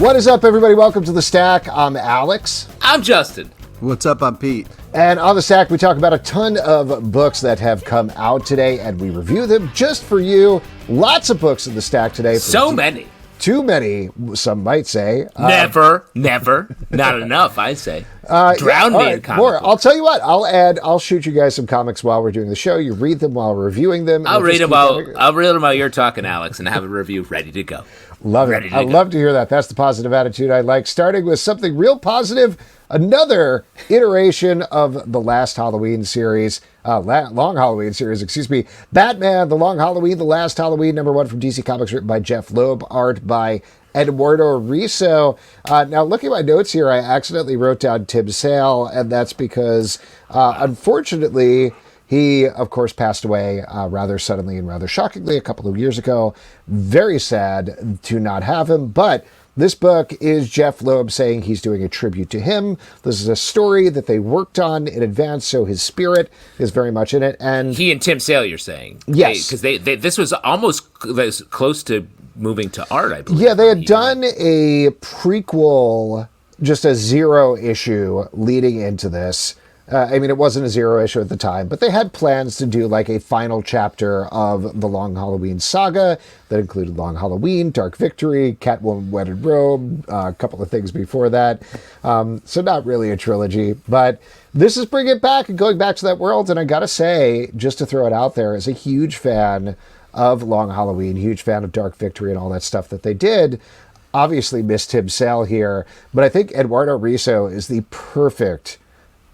What is up, everybody? Welcome to The Stack. I'm Alex. I'm Justin. What's up? I'm Pete. And on The Stack, we talk about a ton of books that have come out today, and we review them just for you. Lots of books in The Stack today. So many. Too many, some might say. Never. Not enough, I say. Drown me in comic more. books. I'll tell you what, I'll shoot you guys some comics while we're doing the show. You read them while we're reviewing them. I'll read them while you're talking, Alex, and have a review ready to go. Love it. I love to hear that. That's the positive attitude I like. Starting with something real positive, another iteration of the last Halloween series, long Halloween series, excuse me. Batman, The Long Halloween, The Last Halloween, #1 from DC Comics, written by Jeph, Loeb, art by Eduardo Risso. Now, looking at my notes here, I accidentally wrote down Tim Seeley, and that's because, unfortunately, he, of course, passed away rather suddenly and rather shockingly a couple of years ago. Very sad to not have him, but this book is Jeph Loeb saying he's doing a tribute to him. This is a story that they worked on in advance, so his spirit is very much in it. And he and Tim Seeley, you're saying? Yes. Because this was almost close to moving to art, I believe. Yeah, they had done a prequel, just a zero issue leading into this. I mean, it wasn't a zero issue at the time, but they had plans to do like a final chapter of the Long Halloween saga that included Long Halloween, Dark Victory, Catwoman Wedded Robe, a couple of things before that. So not really a trilogy, but this is bringing it back and going back to that world. And I got to say, just to throw it out there, as a huge fan of Long Halloween, huge fan of Dark Victory and all that stuff that they did, obviously missed Tim Seeley here, but I think Eduardo Risso is the perfect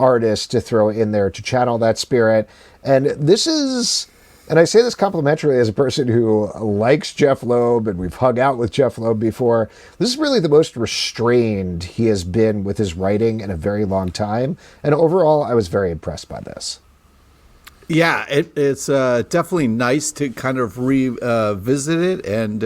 artist to throw in there to channel that spirit. And this is, and I say this complimentarily as a person who likes Jeph Loeb, and we've hung out with Jeph Loeb before, this is really the most restrained he has been with his writing in a very long time. And overall, I was very impressed by this. Yeah, it's definitely nice to kind of revisit it, and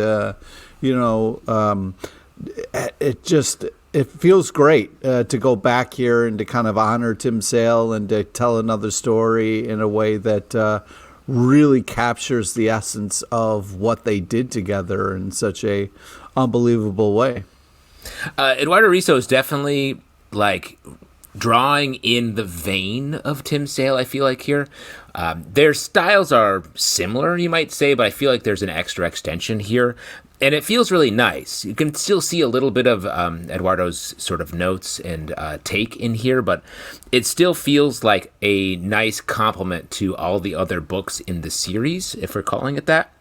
it feels great to go back here and to kind of honor Tim Seeley and to tell another story in a way that really captures the essence of what they did together in such a unbelievable way. Eduardo Risso is definitely like drawing in the vein of Tim Seeley, I feel like here. Their styles are similar, you might say, but I feel like there's an extra extension here. And it feels really nice. You can still see a little bit of Eduardo's sort of notes and take in here, but it still feels like a nice complement to all the other books in the series, if we're calling it that.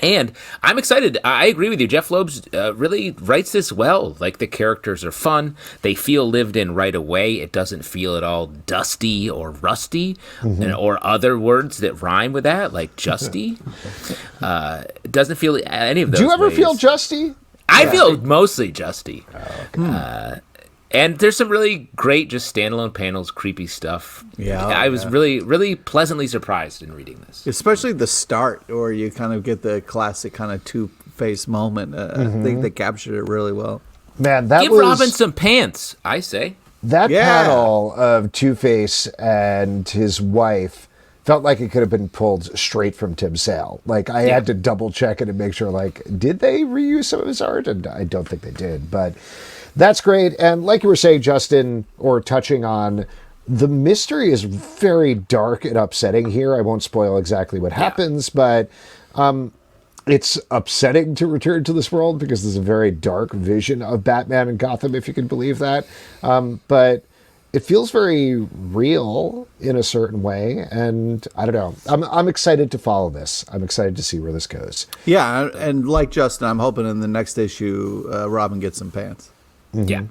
And I'm excited. I agree with you. Jeph Loeb really writes this well. Like, the characters are fun. They feel lived in right away. It doesn't feel at all dusty or rusty, or other words that rhyme with that, like justy. It doesn't feel any of those. Do you ever ways. feel justy? I feel mostly justy. And there's some really great just standalone panels, creepy stuff. Yeah, I was really, really pleasantly surprised in reading this. Especially the start, where you kind of get the classic kind of Two-Face moment. I think they captured it really well. Man, that Give was... Robin some pants, I say. That panel of Two-Face and his wife felt like it could have been pulled straight from Tim Seeley. Like, I had to double check it and make sure, like, did they reuse some of his art? And I don't think they did, but that's great. And like you were saying, Justin, or touching on, the mystery is very dark and upsetting here. I won't spoil exactly what happens, but it's upsetting to return to this world because there's a very dark vision of Batman in Gotham, if you can believe that. But it feels very real in a certain way, and I don't know. I'm excited to follow this. I'm excited to see where this goes. Yeah, and like Justin, I'm hoping in the next issue, Robin gets some pants. Yeah.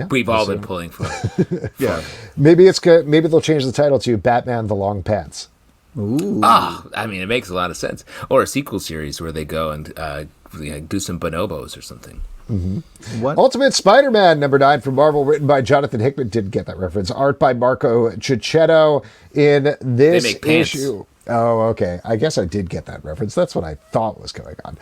We've all been pulling for it. Yeah. Maybe it's good. Maybe they'll change the title to Batman: The Long Pants. Ooh. I mean, it makes a lot of sense. Or a sequel series where they go and do some bonobos or something. What? Ultimate Spider-Man #9 from Marvel, written by Jonathan Hickman. Didn't get that reference. Art by Marco Checchetto in this They make pants. issue. Oh, okay. I guess I did get that reference. That's what I thought was going on.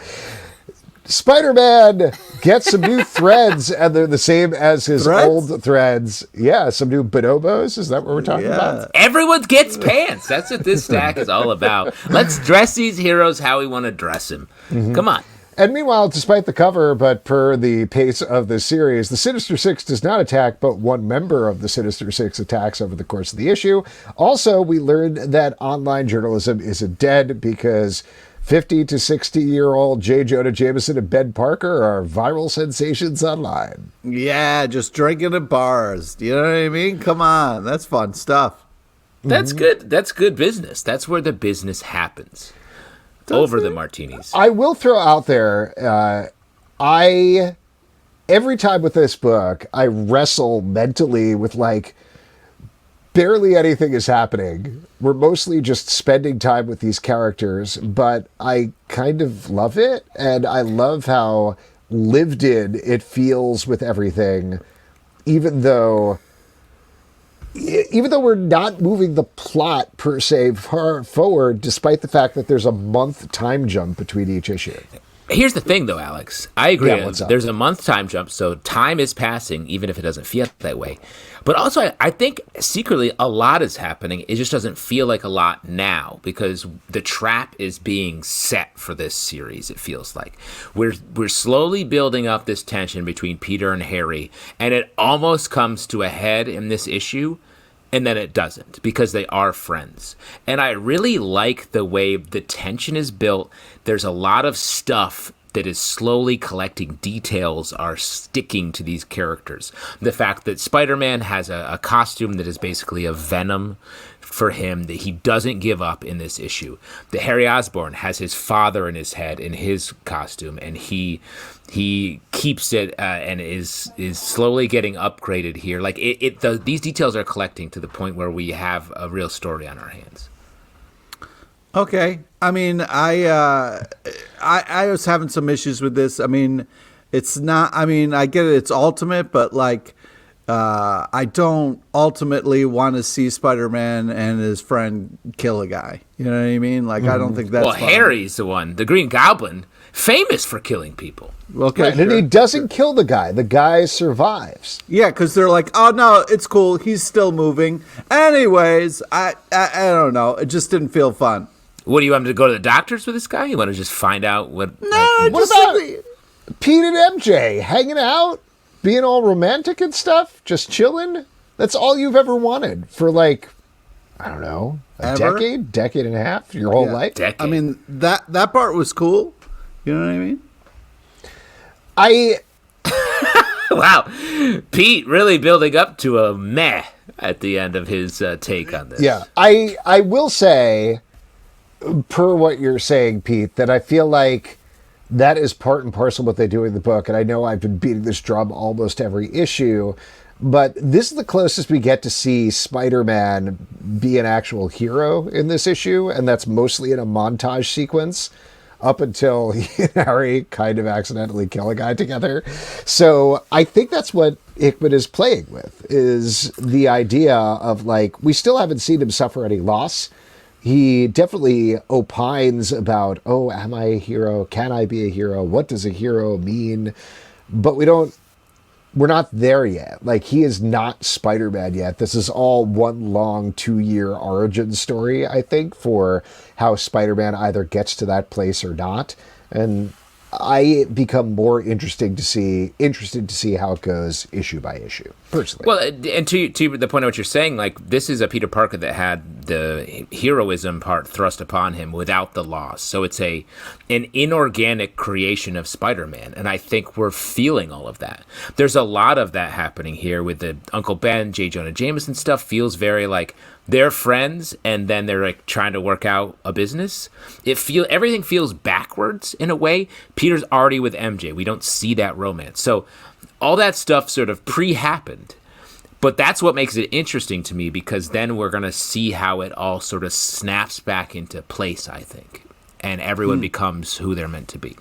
Spider-Man gets some new threads, and they're the same as his old threads. Yeah, some new bonobos. Is that what we're talking about? Everyone gets pants. That's what this stack is all about. Let's dress these heroes how we want to dress them. Come on. And meanwhile, despite the cover, but per the pace of the series, the Sinister Six does not attack, but one member of the Sinister Six attacks over the course of the issue. Also, we learned that online journalism isn't dead because 50 to 60-year-old J. Jonah Jameson and Ben Parker are viral sensations online. Yeah, just drinking at bars. You know what I mean? Come on. That's fun stuff. That's good. That's good business. That's where the business happens. Over the martinis. I will throw out there, every time with this book, I wrestle mentally with like, barely anything is happening. We're mostly just spending time with these characters, but I kind of love it. And I love how lived in it feels with everything, even though we're not moving the plot per se far forward, despite the fact that there's a month time jump between each issue. Here's the thing, though, Alex. I agree. Yeah, what's up? There's a month time jump, so time is passing, even if it doesn't feel that way. But also, I think secretly a lot is happening. It just doesn't feel like a lot now because the trap is being set for this series. It feels like we're slowly building up this tension between Peter and Harry, and it almost comes to a head in this issue. And then it doesn't because they are friends. And I really like the way the tension is built. There's a lot of stuff that is slowly collecting. Details are sticking to these characters. The fact that Spider-Man has a costume that is basically a venom for him that he doesn't give up in this issue. That Harry Osborn has his father in his head in his costume, and he keeps it and is slowly getting upgraded here. Like these details are collecting to the point where we have a real story on our hands. Okay. I mean, I was having some issues with this. I mean, it's not. I mean, I get it. It's Ultimate, but like, I don't ultimately want to see Spider-Man and his friend kill a guy. You know what I mean? Like, I don't think that's fun. Harry's the one, the Green Goblin, famous for killing people. Okay, right, and he doesn't kill the guy. The guy survives. Yeah, because they're like, oh, no, it's cool. He's still moving. Anyways, I don't know. It just didn't feel fun. What, do you want him to go to the doctors with this guy? You want to just find out what... No, What about Pete and MJ hanging out, being all romantic and stuff, just chilling? That's all you've ever wanted for, like, I don't know, a decade and a half, your whole life? Decade. I mean, that part was cool. You know what I mean? Wow. Pete really building up to a meh at the end of his take on this. Yeah. I will say, per what you're saying, Pete, that I feel like that is part and parcel what they do in the book. And I know I've been beating this drum almost every issue, but this is the closest we get to see Spider-Man be an actual hero in this issue. And that's mostly in a montage sequence up until he and Harry kind of accidentally kill a guy together. So I think that's what Hickman is playing with, is the idea of, like, we still haven't seen him suffer any loss. He definitely opines about, oh, am I a hero? Can I be a hero? What does a hero mean? But we're not there yet. Like, he is not Spider-Man yet. This is all one long 2-year origin story, I think, for how Spider-Man either gets to that place or not. And I become more interested to see how it goes issue by issue, personally. Well, and to the point of what you're saying, like, this is a Peter Parker that had the heroism part thrust upon him without the loss. So it's an inorganic creation of Spider-Man, and I think we're feeling all of that. There's a lot of that happening here with the Uncle Ben, J. Jonah Jameson stuff. Feels very like they're friends, and then they're like trying to work out a business. Everything feels backwards in a way. Peter's already with MJ. We don't see that romance. So all that stuff sort of pre-happened. But that's what makes it interesting to me, because then we're going to see how it all sort of snaps back into place, I think. And everyone becomes who they're meant to be.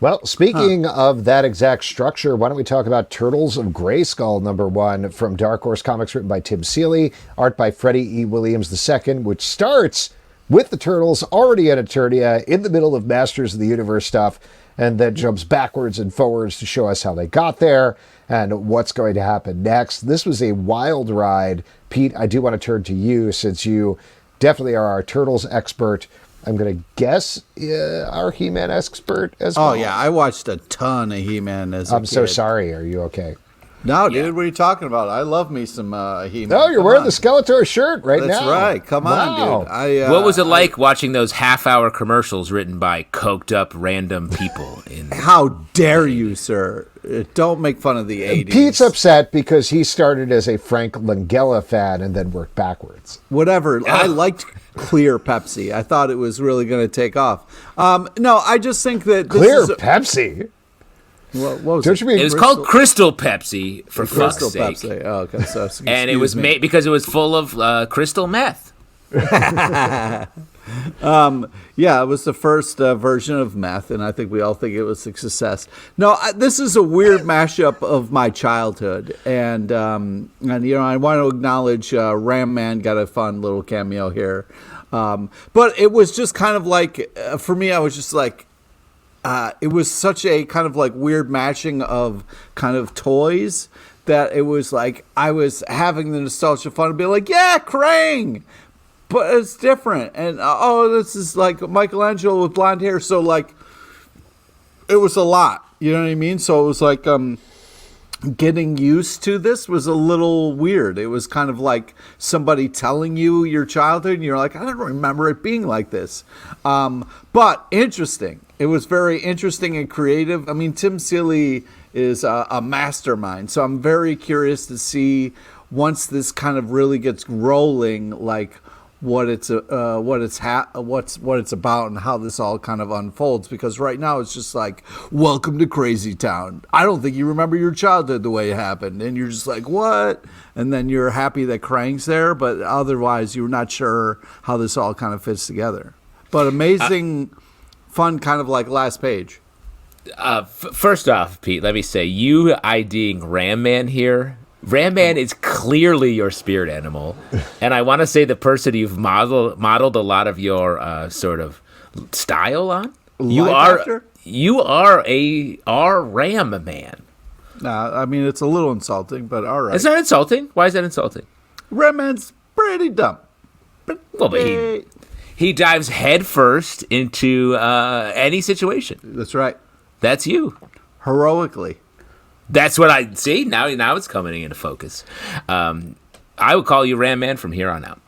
Well, speaking of that exact structure, why don't we talk about Turtles of Greyskull #1 from Dark Horse Comics, written by Tim Seeley, art by Freddie E. Williams II, which starts with the Turtles already at Eternia in the middle of Masters of the Universe stuff, and then jumps backwards and forwards to show us how they got there and what's going to happen next. This was a wild ride. Pete, I do want to turn to you, since you definitely are our Turtles expert. I'm going to guess our He-Man expert as well. Oh, yeah. I watched a ton of He-Man as a I'm so kid. sorry. Are you okay? No, dude, what are you talking about? I love me some He-Man. No, you're Come wearing on. the Skeletor shirt right That's now. right. Come on, dude. What was it like watching those half-hour commercials written by coked-up random people? How dare you, sir? Don't make fun of the 80s. Pete's upset because he started as a Frank Langella fan and then worked backwards. Whatever. I liked clear Pepsi. I thought it was really going to take off. No, I just think that this Clear is Pepsi? what was Don't it? you mean It was called Crystal Pepsi, for fuck's Crystal sake. Pepsi. Oh, okay. So, And it was made because it was full of crystal meth. Yeah, it was the first version of meth, and I think we all think it was a success. No, this is a weird mashup of my childhood, and you know, I want to acknowledge Ram Man got a fun little cameo here, but it was just kind of like for me, I was just like. It was such a kind of like weird matching of kind of toys that it was like I was having the nostalgia fun and be like, yeah, Krang, but it's different. And this is like Michelangelo with blonde hair. So like, it was a lot, you know what I mean? So it was like, getting used to this was a little weird. It was kind of like somebody telling you your childhood and you're like, I don't remember it being like this. But interesting. It was very interesting and creative. I mean, Tim Seeley is a mastermind. So I'm very curious to see once this kind of really gets rolling, like what it's about and how this all kind of unfolds, because right now it's just like, welcome to Crazy Town. I don't think you remember your childhood the way it happened, and you're just like, what? And then you're happy that Krang's there, but otherwise you're not sure how this all kind of fits together. But amazing fun, kind of like last page. First off, Pete, let me say, you IDing Ram Man here. Ram Man is clearly your spirit animal, and I want to say the person you've modeled a lot of your sort of style on. You are a Ram Man. I mean, it's a little insulting, but all right. It's not insulting. Why is that insulting? Ram Man's pretty dumb. Well, but he dives headfirst into any situation. That's right. That's you. Heroically. That's what I see. Now it's coming into focus. I would call you Ram Man from here on out.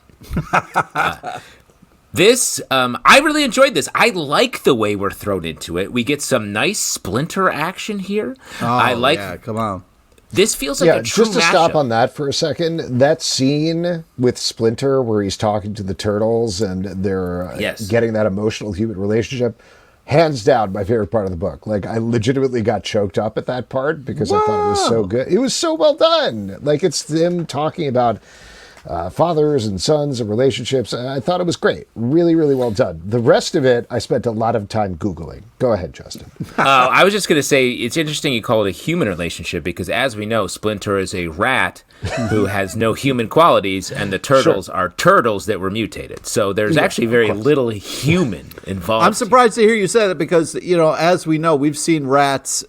I really enjoyed this. I like the way we're thrown into it. We get some nice Splinter action here. Yeah, come on. This feels like a true just to mashup. stop on that for a second, that scene with Splinter where he's talking to the turtles and they're getting that emotional human relationship, hands down my favorite part of the book. Like, I legitimately got choked up at that part because I thought it was so good. It was so well done. Like, it's them talking about fathers and sons and relationships. I thought it was great. Really, really well done. The rest of it, I spent a lot of time Googling. Go ahead, Justin. I was just going to say, it's interesting you call it a human relationship because, as we know, Splinter is a rat who has no human qualities, and the turtles are turtles that were mutated. So there's actually very little human involved. I'm surprised to hear you say that because, you know, as we know, we've seen rats,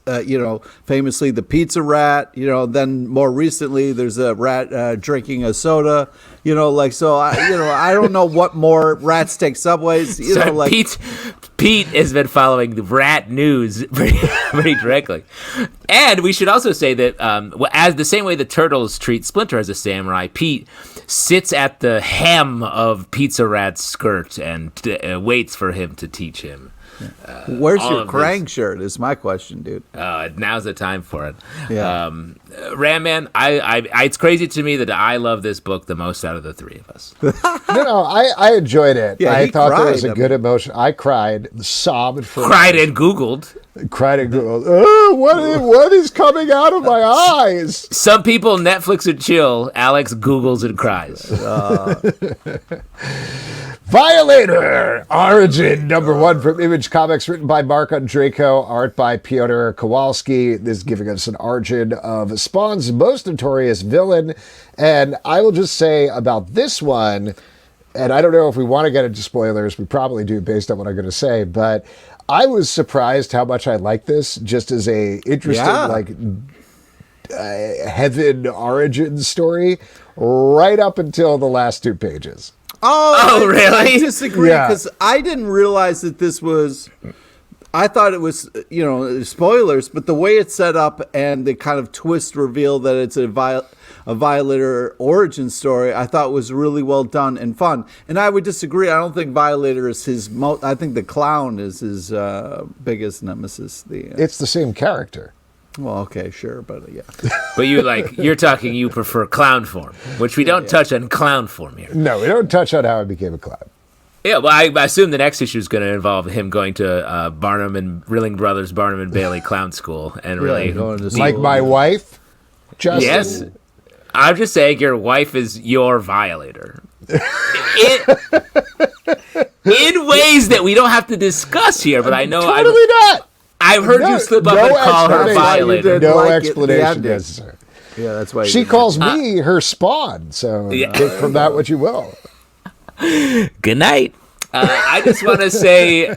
famously the pizza rat, then more recently there's a rat drinking a soda. I don't know what more rats take subways. Pete has been following the rat news pretty directly. And we should also say that as the same way the turtles treat Splinter as a samurai, Pete sits at the hem of Pizza Rat's skirt and waits for him to teach him. Where's your Krang shirt is my question, dude. Now's the time for it. Yeah. Ram Man, it's crazy to me that I love this book the most out of the three of us. I enjoyed it. Yeah, I thought there was a good emotion. I cried, sobbed cried and Googled. Oh, what is coming out of my eyes? Some people Netflix and chill. Alex Googles and cries. Violator! Origin #1 from Image Comics, written by Marc Andreyko, art by Piotr Kowalski. This is giving us an origin of Spawn's most notorious villain. And I will just say about this one, and I don't know if we want to get into spoilers, we probably do based on what I'm going to say, but I was surprised how much I like this just as a interesting, heaven origin story right up until the last 2 pages. Oh, really? I disagree Yeah. because I didn't realize that this was. I thought it was, spoilers, but the way it's set up and the kind of twist reveal that it's a Violator origin story, I thought was really well done and fun. And I would disagree. I don't think Violator is his I think the Clown is his biggest nemesis. It's the same character. Well, okay, sure, but yeah. But you prefer clown form, which we don't touch on clown form here. No, we don't touch on how it became a clown. Yeah, well, I assume the next issue is going to involve him going to Barnum and Rilling Brothers, Barnum and Bailey Clown School, and really, going to Like school. my wife, Justin. yes, I'm just saying your wife is your Violator. In ways that we don't have to discuss here, but I know Totally not. I've heard you slip up and call her explanation. Violator. No Like it, the explanation ending. necessary. Yeah, that's why She calls me her spawn, so take from that what you will. Good night. I just want to say,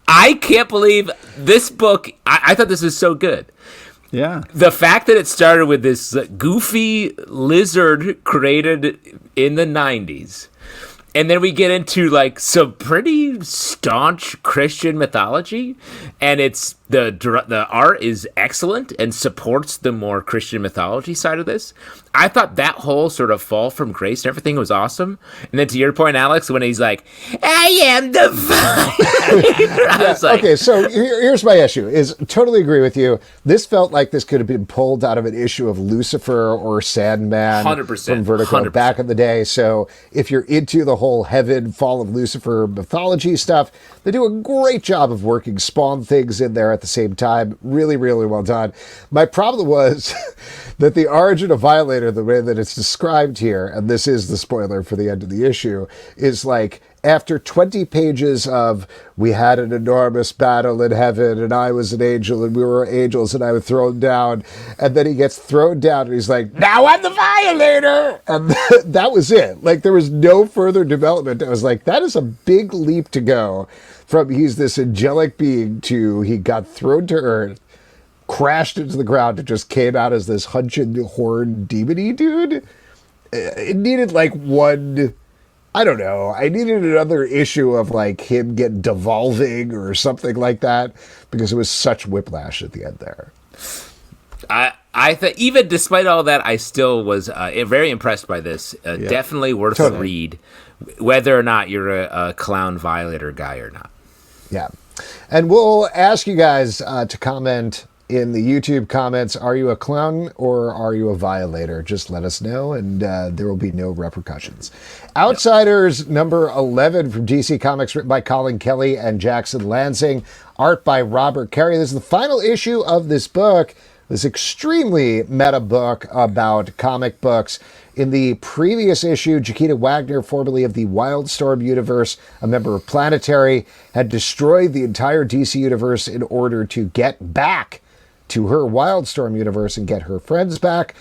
I can't believe this book. I thought this was so good. Yeah. The fact that it started with this goofy lizard created in the 90s. And then we get into like some pretty staunch Christian mythology, and it's the art is excellent and supports the more Christian mythology side of this. I thought that whole sort of fall from grace and everything was awesome. And then to your point, Alex, when he's like, "I am the Violator," I was like, Okay, so here's my issue, is totally agree with you. This felt like this could have been pulled out of an issue of Lucifer or Sandman 100%, from Vertigo 100%. back in the day. So if you're into the whole heaven, fall of Lucifer mythology stuff, they do a great job of working Spawn things in there at the same time. Really, really well done. My problem was that the origin of Violator, the way that it's described here, and this is the spoiler for the end of the issue, is like, after 20 pages of, we had an enormous battle in heaven, and I was an angel, and we were angels, and I was thrown down, and then he gets thrown down, and he's like, now I'm the Violator! And that was it. Like, there was no further development. I was like, that is a big leap to go from he's this angelic being to he got thrown to earth, crashed into the ground, and just came out as this hunching horn demon-y dude. It needed like one... I don't know. I needed another issue of like him get devolving or something like that, because it was such whiplash at the end there. I thought, even despite all that, I still was very impressed by this. Definitely worth a read, whether or not you're a Clown Violator guy or not. Yeah. And we'll ask you guys to comment in the YouTube comments, are you a clown or are you a Violator? Just let us know, and there will be no repercussions. Outsiders number 11 from DC Comics, written by Collin Kelly and Jackson Lanzing. Art by Robert Carey. This is the final issue of this book, this extremely meta book about comic books. In the previous issue, Chiquita Wagner, formerly of the Wildstorm universe, a member of Planetary, had destroyed the entire DC universe in order to get back to her Wildstorm universe and get her friends back.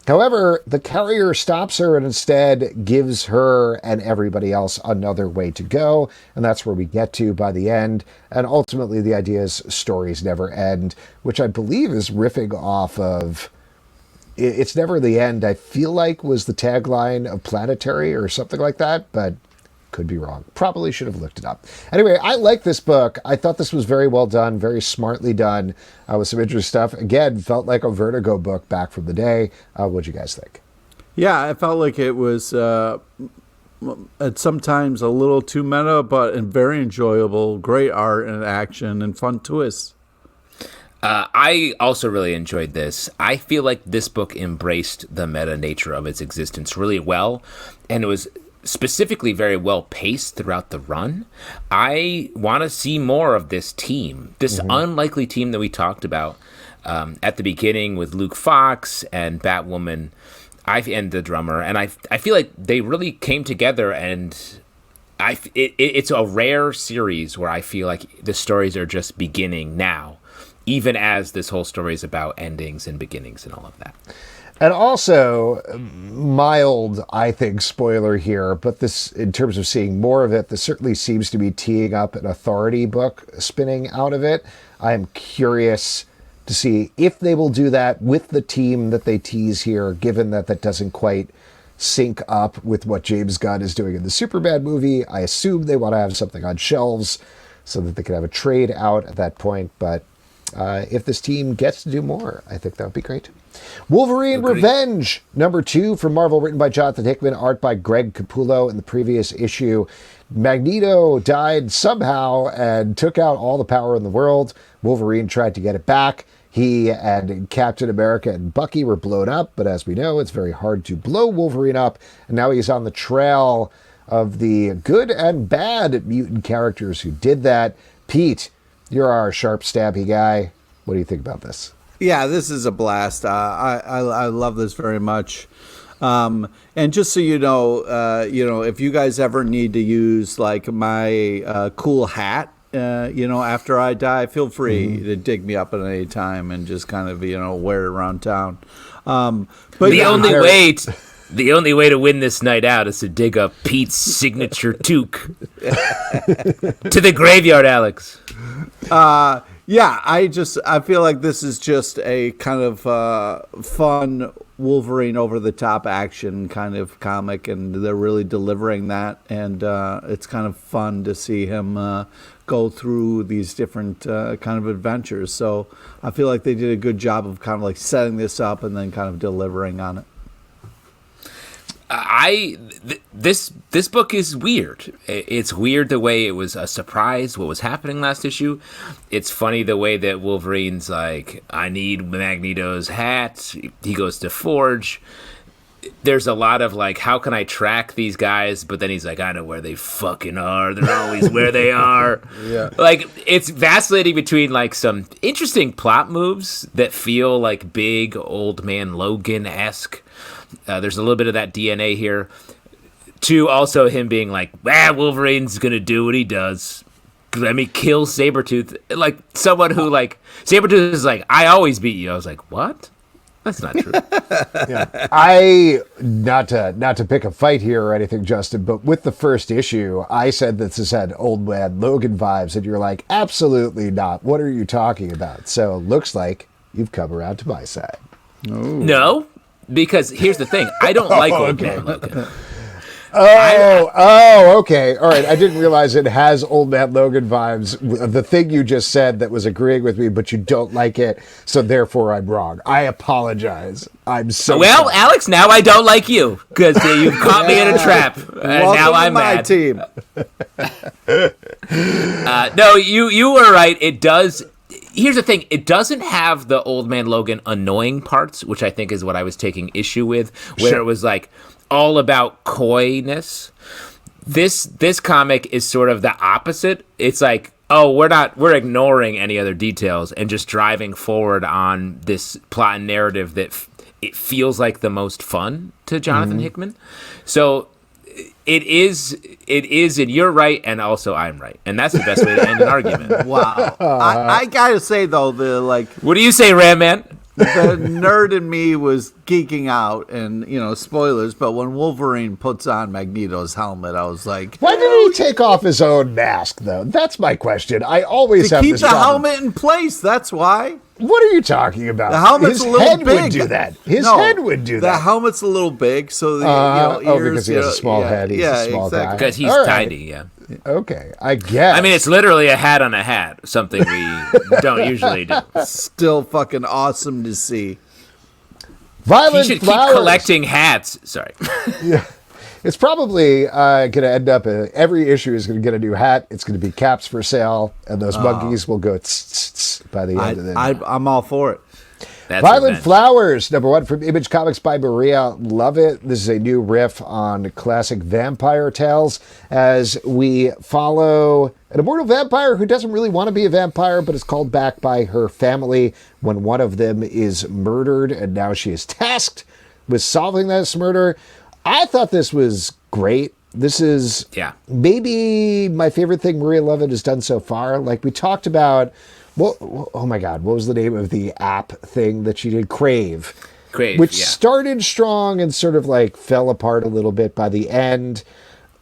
However, the Carrier stops her and instead gives her and everybody else another way to go, and that's where we get to by the end. And ultimately, the idea is stories never end, which I believe is riffing off of It's Never the End, I feel like was the tagline of Planetary or something like that, but could be wrong. Probably should have looked it up. Anyway, I like this book. I thought this was very well done, very smartly done, with some interesting stuff. Again, felt like a Vertigo book back from the day. What'd you guys think? Yeah, I felt like it was at sometimes a little too meta, but very enjoyable. Great art and action and fun twists. I also really enjoyed this. I feel like this book embraced the meta nature of its existence really well, and it was specifically very well paced throughout the run. I want to see more of this team, this unlikely team that we talked about at the beginning with Luke Fox and Batwoman, and the drummer. And I feel like they really came together, and it's a rare series where I feel like the stories are just beginning now, even as this whole story is about endings and beginnings and all of that. And also, mild, I think, spoiler here, but this, in terms of seeing more of it, this certainly seems to be teeing up an Authority book spinning out of it. I am curious to see if they will do that with the team that they tease here, given that that doesn't quite sync up with what James Gunn is doing in the Superman movie. I assume they want to have something on shelves so that they can have a trade out at that point. But if this team gets to do more, I think that would be great. Wolverine Revenge, #2 from Marvel, written by Jonathan Hickman, art by Greg Capullo. In the previous issue, Magneto died somehow and took out all the power in the world. Wolverine tried to get it back. He and Captain America and Bucky were blown up, but as we know, it's very hard to blow Wolverine up. And now he's on the trail of the good and bad mutant characters who did that. Pete, you're our sharp, stabby guy. What do you think about this? Yeah, this is a blast. I love this very much. And just so you know, if you guys ever need to use like my cool hat, after I die, feel free to dig me up at any time and just kind of, wear it around town. But the only way to win this night out is to dig up Pete's signature toque to the graveyard, Alex. Yeah, I feel like this is just a kind of fun Wolverine over-the-top action kind of comic, and they're really delivering that, and it's kind of fun to see him go through these different kind of adventures. So I feel like they did a good job of kind of like setting this up and then kind of delivering on it. This book is weird. It's weird the way it was a surprise what was happening last issue. It's funny the way that Wolverine's like, I need Magneto's hat. He goes to Forge. There's a lot of like, how can I track these guys? But then he's like, I know where they fucking are. They're always where they are. Yeah. Like, it's vacillating between like some interesting plot moves that feel like big Old Man Logan-esque. There's a little bit of that DNA here. To also him being like, Wolverine's going to do what he does. Let me kill Sabretooth. Like, someone who, like, Sabretooth is like, I always beat you. I was like, what? That's not true. Yeah. Not to pick a fight here or anything, Justin, but with the first issue, I said that this had Old Man Logan vibes, and you're like, absolutely not. What are you talking about? So it looks like you've come around to my side. Ooh. No. Because here's the thing, I don't like Old Man Logan. Okay. All right. I didn't realize it has Old Man Logan vibes. The thing you just said that was agreeing with me, but you don't like it, so therefore I'm wrong. I apologize. I'm so sorry. Alex, now I don't like you because you've caught me in a trap, and now I'm mad. Team. No, you were right. It does. Here's the thing. It doesn't have the Old Man Logan annoying parts, which I think is what I was taking issue with, where it was like all about coyness. This comic is sort of the opposite. It's like, we're ignoring any other details and just driving forward on this plot and narrative that it feels like the most fun to Jonathan Hickman. So it is, and you're right, and also I'm right, and that's the best way to end an argument. Wow, I gotta say though, what do you say, Ram Man? The nerd in me was geeking out, and spoilers. But when Wolverine puts on Magneto's helmet, I was like, why did he take off his own mask, though? That's my question. I always have keep this the problem. helmet in place. That's why. What are you talking about? The helmet's His a little head big. would do that. His No, head would do that. The helmet's a little big, so the ears. Because he has a small head. He's a small guy. Because he's All right. tiny, yeah. Okay, I guess. I mean, it's literally a hat on a hat, something we don't usually do. Still fucking awesome to see. Violent He should Flowers. keep collecting hats. Sorry. Yeah. It's probably going to end up, every issue is going to get a new hat. It's going to be caps for sale, and those monkeys will go by the end of it. I'm all for it. That's Violent revenge. Flowers, #1 from Image Comics by Maria Llovet. This is a new riff on classic vampire tales as we follow an immortal vampire who doesn't really want to be a vampire, but is called back by her family when one of them is murdered, and now she is tasked with solving this murder. I thought this was great. This is maybe my favorite thing Maria Llovet has done so far. Like we talked about, oh my God, what was the name of the app thing that she did? Crave, which started strong and sort of like fell apart a little bit by the end.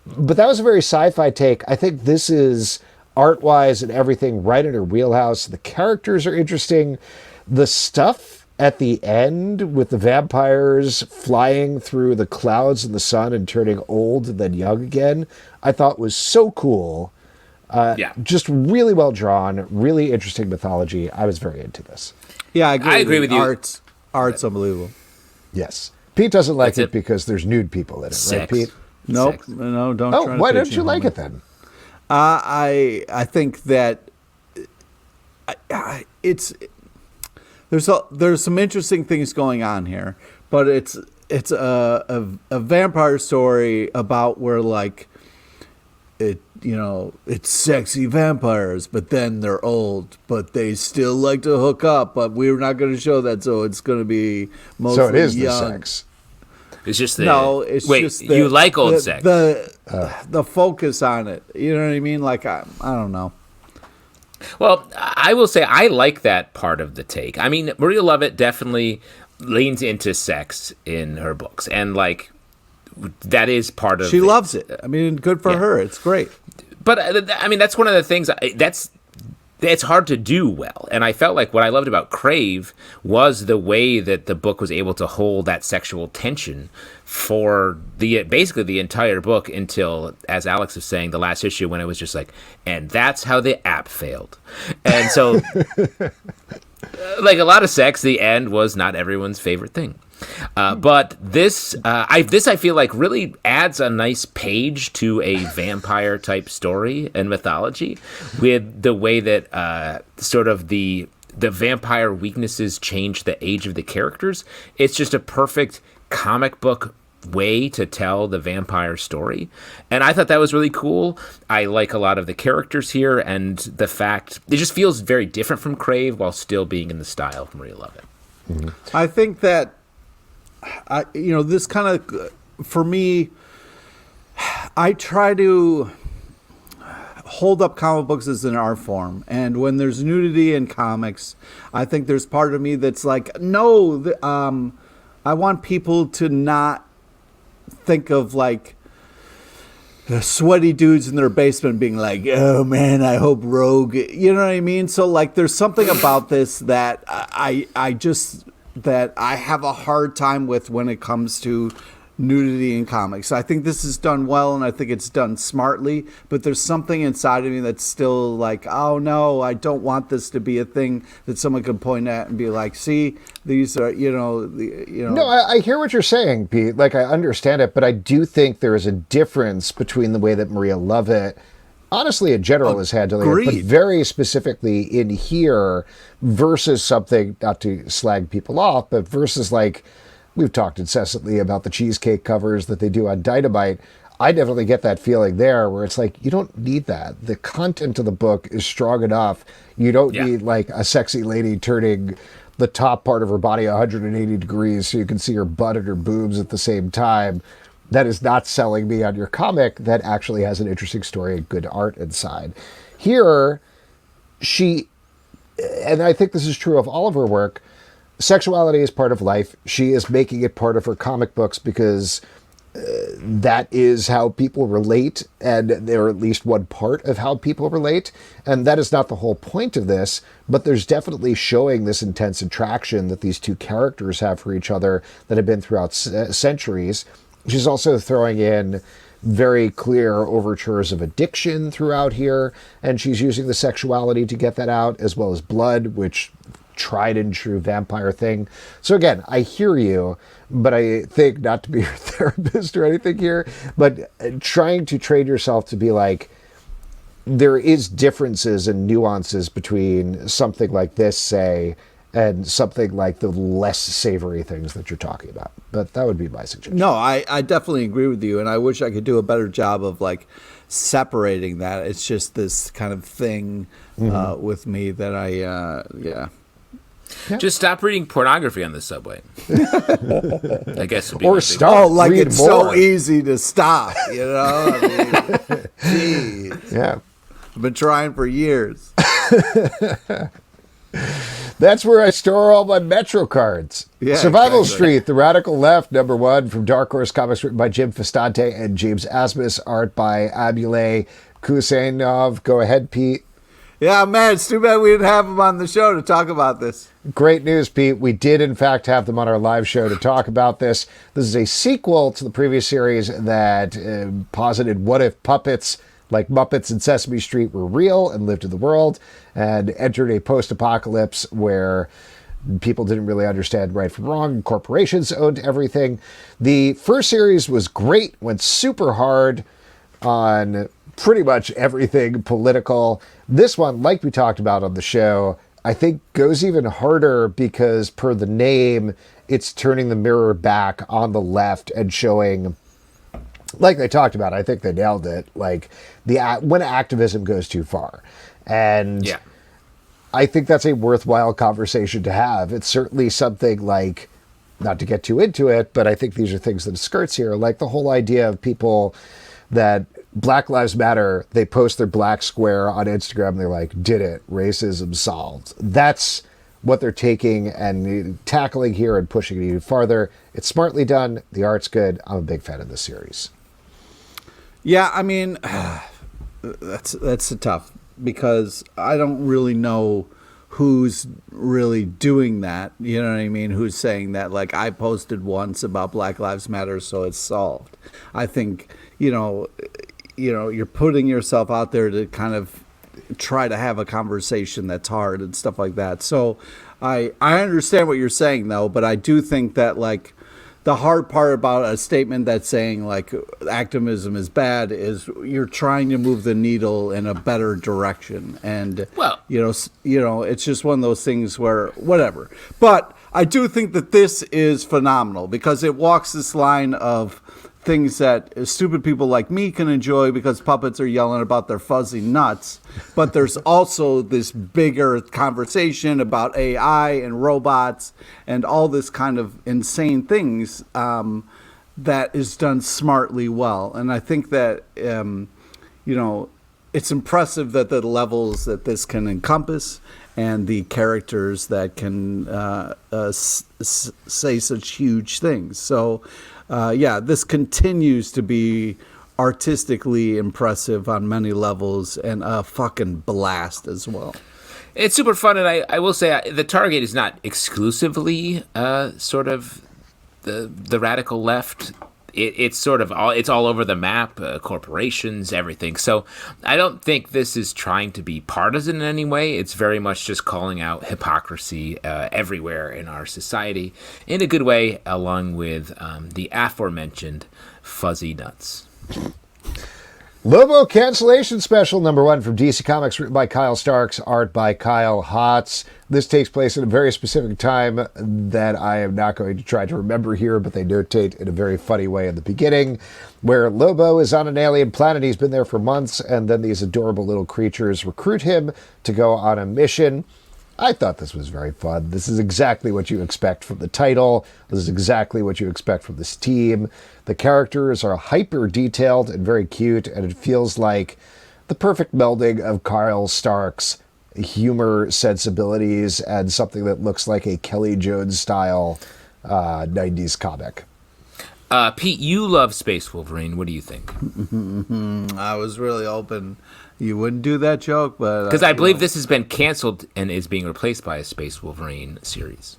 But that was a very sci-fi take. I think this is art-wise and everything right in her wheelhouse. The characters are interesting. The stuff at the end with the vampires flying through the clouds and the sun and turning old and then young again, I thought was so cool. Just really well drawn, really interesting mythology. I was very into this. Yeah, I agree with you. Art's unbelievable. Yes. Pete doesn't like it because there's nude people in it, right, Pete? Nope. Sex. No, don't Oh, try to why pitch don't you like it then? I think that it's there's some interesting things going on here, but it's a vampire story about where like it's sexy vampires, but then they're old, but they still like to hook up, but we're not going to show that, so it's going to be mostly So it is young. the sex. It's just the No, it's wait. just You like old sex? The focus on it. You know what I mean? Like I don't know. Well, I will say I like that part of the take. I mean, Maria Llovet definitely leans into sex in her books, and like that is part of. She loves it. I mean, good for her. It's great. But I mean, that's one of the things it's hard to do well. And I felt like what I loved about Crave was the way that the book was able to hold that sexual tension for basically the entire book until, as Alex was saying, the last issue when it was just like, and that's how the app failed. And so, like a lot of sex, the end was not everyone's favorite thing. But this I feel like really adds a nice page to a vampire type story and mythology with the way that sort of the vampire weaknesses change the age of the characters. It's just a perfect comic book way to tell the vampire story, and I thought that was really cool. I like a lot of the characters here, and the fact it just feels very different from Crave while still being in the style of Maria Llovet. Mm-hmm. I think that this kind of, for me, I try to hold up comic books as an art form. And when there's nudity in comics, I think there's part of me that's like, no, I want people to not think of like the sweaty dudes in their basement being like, oh man, I hope Rogue, you know what I mean? So like there's something about this that that I have a hard time with when it comes to nudity in comics. I think this is done well, and I think it's done smartly, but there's something inside of me that's still like, oh no, I don't want this to be a thing that someone can point at and be like, see, these are, No, I hear what you're saying, Pete. Like, I understand it, but I do think there is a difference between the way that Maria Llovet, honestly, in general, is handling it, but very specifically in here versus something, not to slag people off, but versus like, we've talked incessantly about the cheesecake covers that they do on Dynamite. I definitely get that feeling there where it's like, you don't need that. The content of the book is strong enough. You don't need like a sexy lady turning the top part of her body 180 degrees so you can see her butt and her boobs at the same time. That is not selling me on your comic that actually has an interesting story and good art inside. Here, and I think this is true of all of her work, sexuality is part of life. She is making it part of her comic books because that is how people relate, and they're at least one part of how people relate. And that is not the whole point of this, but there's definitely showing this intense attraction that these two characters have for each other that have been throughout centuries. She's also throwing in very clear overtures of addiction throughout here, and she's using the sexuality to get that out, as well as blood, which tried and true vampire thing. So again, I hear you, but I think, not to be your therapist or anything here, but trying to train yourself to be like, there is differences and nuances between something like this, say, and something like the less savory things that you're talking about. But that would be my suggestion. No, I definitely agree with you, and I wish I could do a better job of like separating that. It's just this kind of thing with me that I. Just stop reading pornography on the subway. I guess would be or start. Like read it's more. so easy to stop, you know? I mean, geez. Yeah. I've been trying for years. That's where I store all my Metro cards. Yeah, Survival exactly. Street, The Radical Left, #1 from Dark Horse Comics, written by Jim Festante and James Asmus, art by Abulay Kusenov. Go ahead, Pete. Yeah, man, it's too bad we didn't have him on the show to talk about this. Great news, Pete. We did, in fact, have them on our live show to talk about this. This is a sequel to the previous series that posited what if puppets like Muppets and Sesame Street were real and lived in the world, and entered a post-apocalypse where people didn't really understand right from wrong, and corporations owned everything. The first series was great, went super hard on pretty much everything political. This one, like we talked about on the show, I think goes even harder because per the name, it's turning the mirror back on the left and showing, like they talked about, I think they nailed it, like when activism goes too far. And Yeah. I think that's a worthwhile conversation to have. It's certainly something like, not to get too into it, but I think these are things that skirts here, like the whole idea of people that Black Lives Matter, they post their black square on Instagram and they're like, did it, racism solved. That's what they're taking and tackling here and pushing it even farther. It's smartly done. The art's good. I'm a big fan of this series. Yeah, I mean, that's tough because I don't really know who's really doing that. You know what I mean? Who's saying that? Like, I posted once about Black Lives Matter, so it's solved. I think, you're putting yourself out there to kind of try to have a conversation that's hard and stuff like that. So I understand what you're saying, though, but I do think that, like, the hard part about a statement that's saying, like, activism is bad is you're trying to move the needle in a better direction. And, Well, it's just one of those things where, whatever. But I do think that this is phenomenal because it walks this line of things that stupid people like me can enjoy because puppets are yelling about their fuzzy nuts. But there's also this bigger conversation about AI and robots and all this kind of insane things that is done smartly well. And I think that, it's impressive that the levels that this can encompass and the characters that can say such huge things. So, this continues to be artistically impressive on many levels and a fucking blast as well. It's super fun, and I will say the target is not exclusively sort of the radical left. It's sort of it's all over the map, corporations, everything. So I don't think this is trying to be partisan in any way. It's very much just calling out hypocrisy everywhere in our society in a good way, along with the aforementioned fuzzy nuts. Lobo Cancellation Special #1 from DC Comics, written by Kyle Starks, art by Kyle Hotz. This takes place at a very specific time that I am not going to try to remember here, but they notate in a very funny way in the beginning, where Lobo is on an alien planet. He's been there for months, and then these adorable little creatures recruit him to go on a mission. I thought this was very fun. This is exactly what you expect from the title. This is exactly what you expect from this team. The characters are hyper detailed and very cute, and it feels like the perfect melding of Kyle Stark's humor sensibilities and something that looks like a Kelly Jones style 90s comic. Pete, you love Space Wolverine. What do you think? I was really hoping you wouldn't do that joke, but Because I believe this has been canceled and is being replaced by a Space Wolverine series.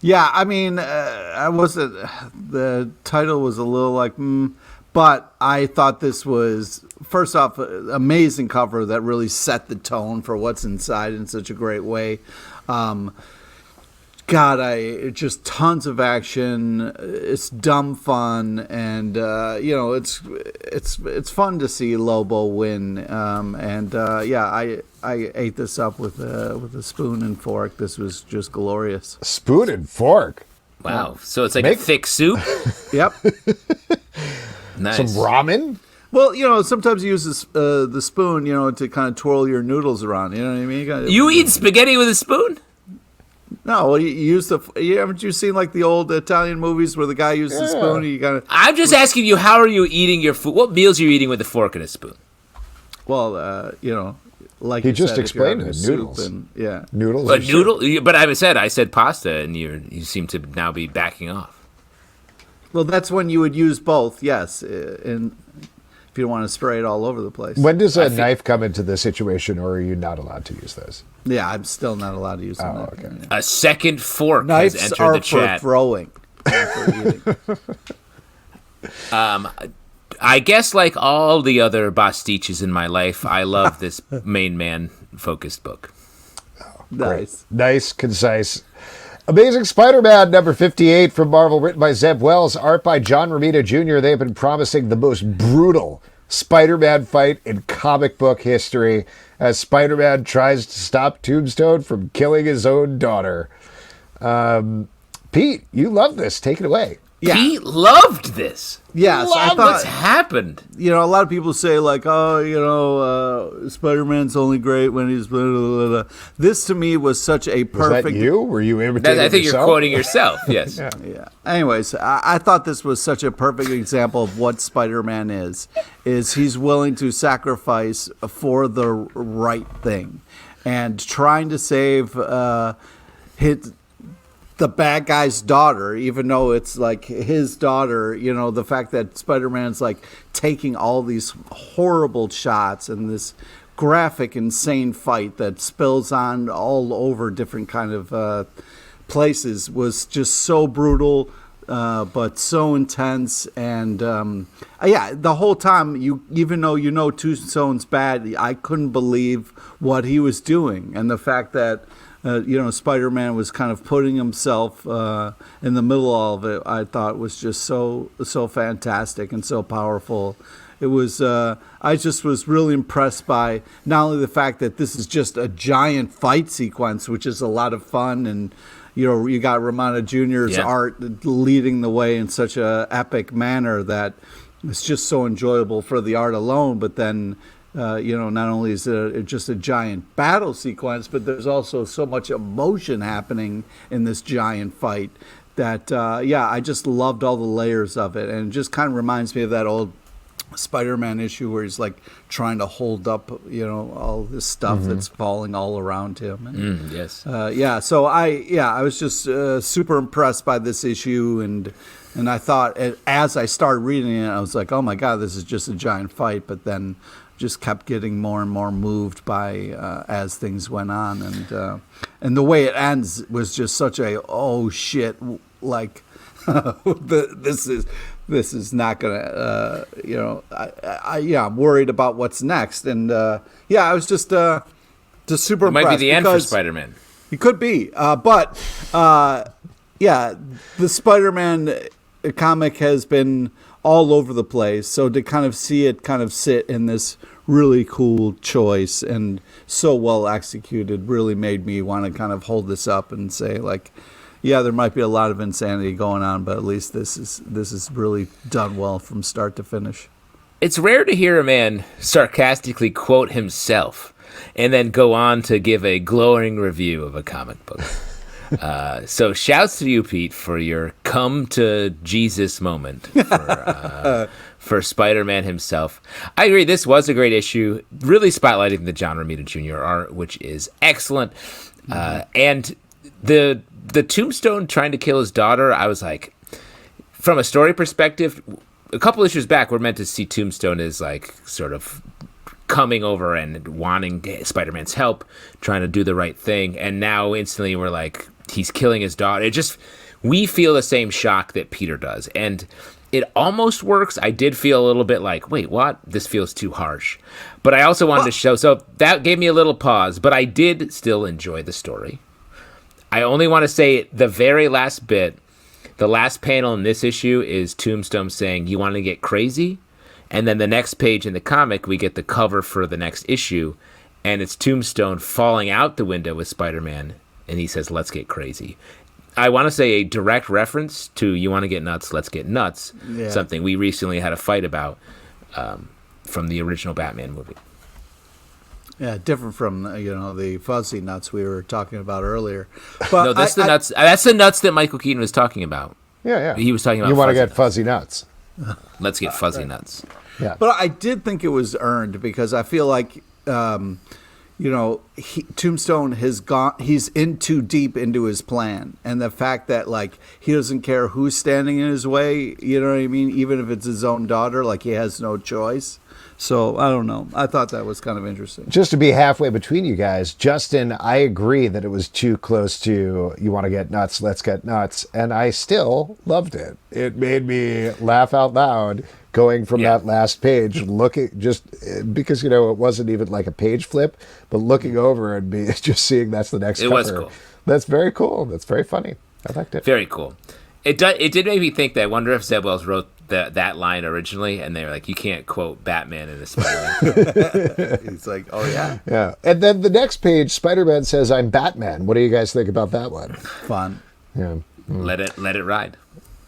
Yeah, I mean, I wasn't. The title was a little like, but I thought this was, first off, an amazing cover that really set the tone for what's inside in such a great way. Just tons of action. It's dumb fun, and it's fun to see Lobo win. I ate this up with a spoon and fork. This was just glorious. Spoon and fork? Wow. So it's like a thick soup? Yep. Nice. Some ramen? Well, sometimes you use the spoon, to kind of twirl your noodles around. You know what I mean? You eat spaghetti with a spoon? No, well, you use haven't you seen like the old Italian movies where the guy uses the spoon and you gotta... I'm just asking you, how are you eating your food? What meals are you eating with a fork and a spoon? Well, like He you just said, explained if it, you're having noodles. soup and, yeah. Noodles? But but I said pasta, and you seem to now be backing off. Well, that's when you would use both, yes. And if you don't want to spray it all over the place. When does a knife come into the situation, or are you not allowed to use those? Yeah, I'm still not allowed to use them. Oh, okay. A second fork Knives has entered are the chat. for throwing, not for eating. I guess like all the other pastiches in my life, I love this main man focused book. Nice. Nice, concise. Amazing Spider-Man number 58 from Marvel, written by Zeb Wells, art by John Romita Jr. They have been promising the most brutal Spider-Man fight in comic book history as Spider-Man tries to stop Tombstone from killing his own daughter. Pete, you love this. Take it away. Yeah. Pete loved this. Yes, I Loved thought what's happened. You know, a lot of people say like, oh, Spider-Man's only great when he's blah, blah, blah, blah. This to me was such a perfect. Was that you? Were you imitating I think yourself? you're quoting yourself. Yes. Yeah. Anyways, I thought this was such a perfect example of what Spider-Man is he's willing to sacrifice for the right thing, and trying to save the bad guy's daughter, even though it's like his daughter. You know, the fact that Spider-Man's like taking all these horrible shots and this graphic, insane fight that spills on all over different kind of places was just so brutal, but so intense. And the whole time, even though you know Tombstone's bad, I couldn't believe what he was doing, and the fact that Spider-Man was kind of putting himself in the middle of it, I thought was just so fantastic and so powerful. It was. I just was really impressed by not only the fact that this is just a giant fight sequence, which is a lot of fun, and you got Romita Jr.'s art leading the way in such a epic manner that it's just so enjoyable for the art alone. But then, not only is it just a giant battle sequence, but there's also so much emotion happening in this giant fight that, I just loved all the layers of it. And it just kind of reminds me of that old Spider-Man issue where he's like trying to hold up, all this stuff that's falling all around him. And, yes. So I was just super impressed by this issue, and I thought as I started reading it, I was like, oh my God, this is just a giant fight. But then just kept getting more and more moved by as things went on, and the way it ends was just such a oh shit, like this is not gonna I'm worried about what's next, and I was just super impressed. It might be the end for Spider-Man. It could be, but the Spider-Man comic has been all over the place. So to kind of see it kind of sit in this really cool choice and so well executed really made me want to kind of hold this up and say, like, yeah, there might be a lot of insanity going on, but at least this is really done well from start to finish. It's rare to hear a man sarcastically quote himself and then go on to give a glowing review of a comic book. So shouts to you, Pete, for your come to Jesus moment for Spider-Man himself. I agree, this was a great issue, really spotlighting the John Romita Jr. art, which is excellent. And the Tombstone trying to kill his daughter, I was like, from a story perspective, a couple issues back, we're meant to see Tombstone as like sort of coming over and wanting Spider-Man's help, trying to do the right thing, and now instantly we're like, he's killing his daughter. We feel the same shock that Peter does, and it almost works. I did feel a little bit like, wait, what? This feels too harsh. But I also wanted to show, so that gave me a little pause, but I did still enjoy the story. I only want to say the very last bit, the last panel in this issue is Tombstone saying, you want to get crazy? And then the next page in the comic, we get the cover for the next issue, and it's Tombstone falling out the window with Spider-Man, and he says, let's get crazy. I want to say a direct reference to You Want to Get Nuts, Let's Get Nuts, something we recently had a fight about from the original Batman movie. Yeah, different from the fuzzy nuts we were talking about earlier. But no, that's the nuts. That's the nuts that Michael Keaton was talking about. Yeah. He was talking about. You want to get nuts. fuzzy nuts? Let's get fuzzy nuts. Yeah, but I did think it was earned because I feel like Tombstone has gone. He's in too deep into his plan, and the fact that like he doesn't care who's standing in his way. You know what I mean? Even if it's his own daughter, like he has no choice. So I don't know. I thought that was kind of interesting. Just to be halfway between you guys, Justin, I agree that it was too close to "You want to get nuts? Let's get nuts," and I still loved it. It made me laugh out loud going from that last page, looking just because it wasn't even like a page flip, but looking over and just seeing that's the next. It cover. was cool. That's very cool. That's very funny. I liked it. Very cool. It did make me think that I wonder if Zeb Wells wrote that line originally, and they were like, you can't quote Batman in a Spider-Man. He's like, oh, yeah. Yeah. And then the next page, Spider-Man says, "I'm Batman." What do you guys think about that one? Fun. Yeah. Let it ride.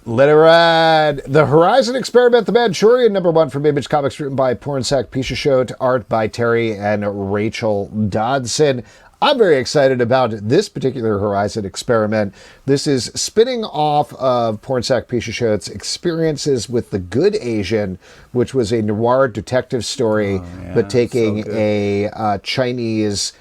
Let it ride. The Horizon Experiment, The Manchurian, #1 from Image Comics, written by Pornsak Pichashot, art by Terry and Rachel Dodson. I'm very excited about this particular Horizon Experiment. This is spinning off of Pornsak Pichashot's experiences with The Good Asian, which was a noir detective story, but taking a Chinese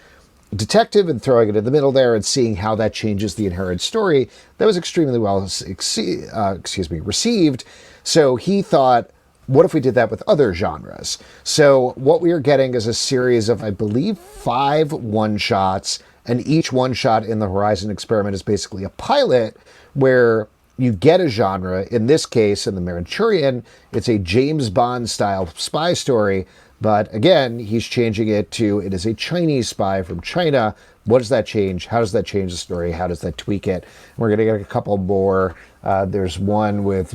detective and throwing it in the middle there and seeing how that changes the inherent story. That was extremely well received. So he thought, what if we did that with other genres? So what we are getting is a series of, I believe, 5 one-shots, and each one-shot in the Horizon Experiment is basically a pilot where you get a genre. In this case, in The Manchurian, it's a James Bond-style spy story, but again, he's changing it to, it is a Chinese spy from China. What does that change? How does that change the story? How does that tweak it? We're going to get a couple more. There's one with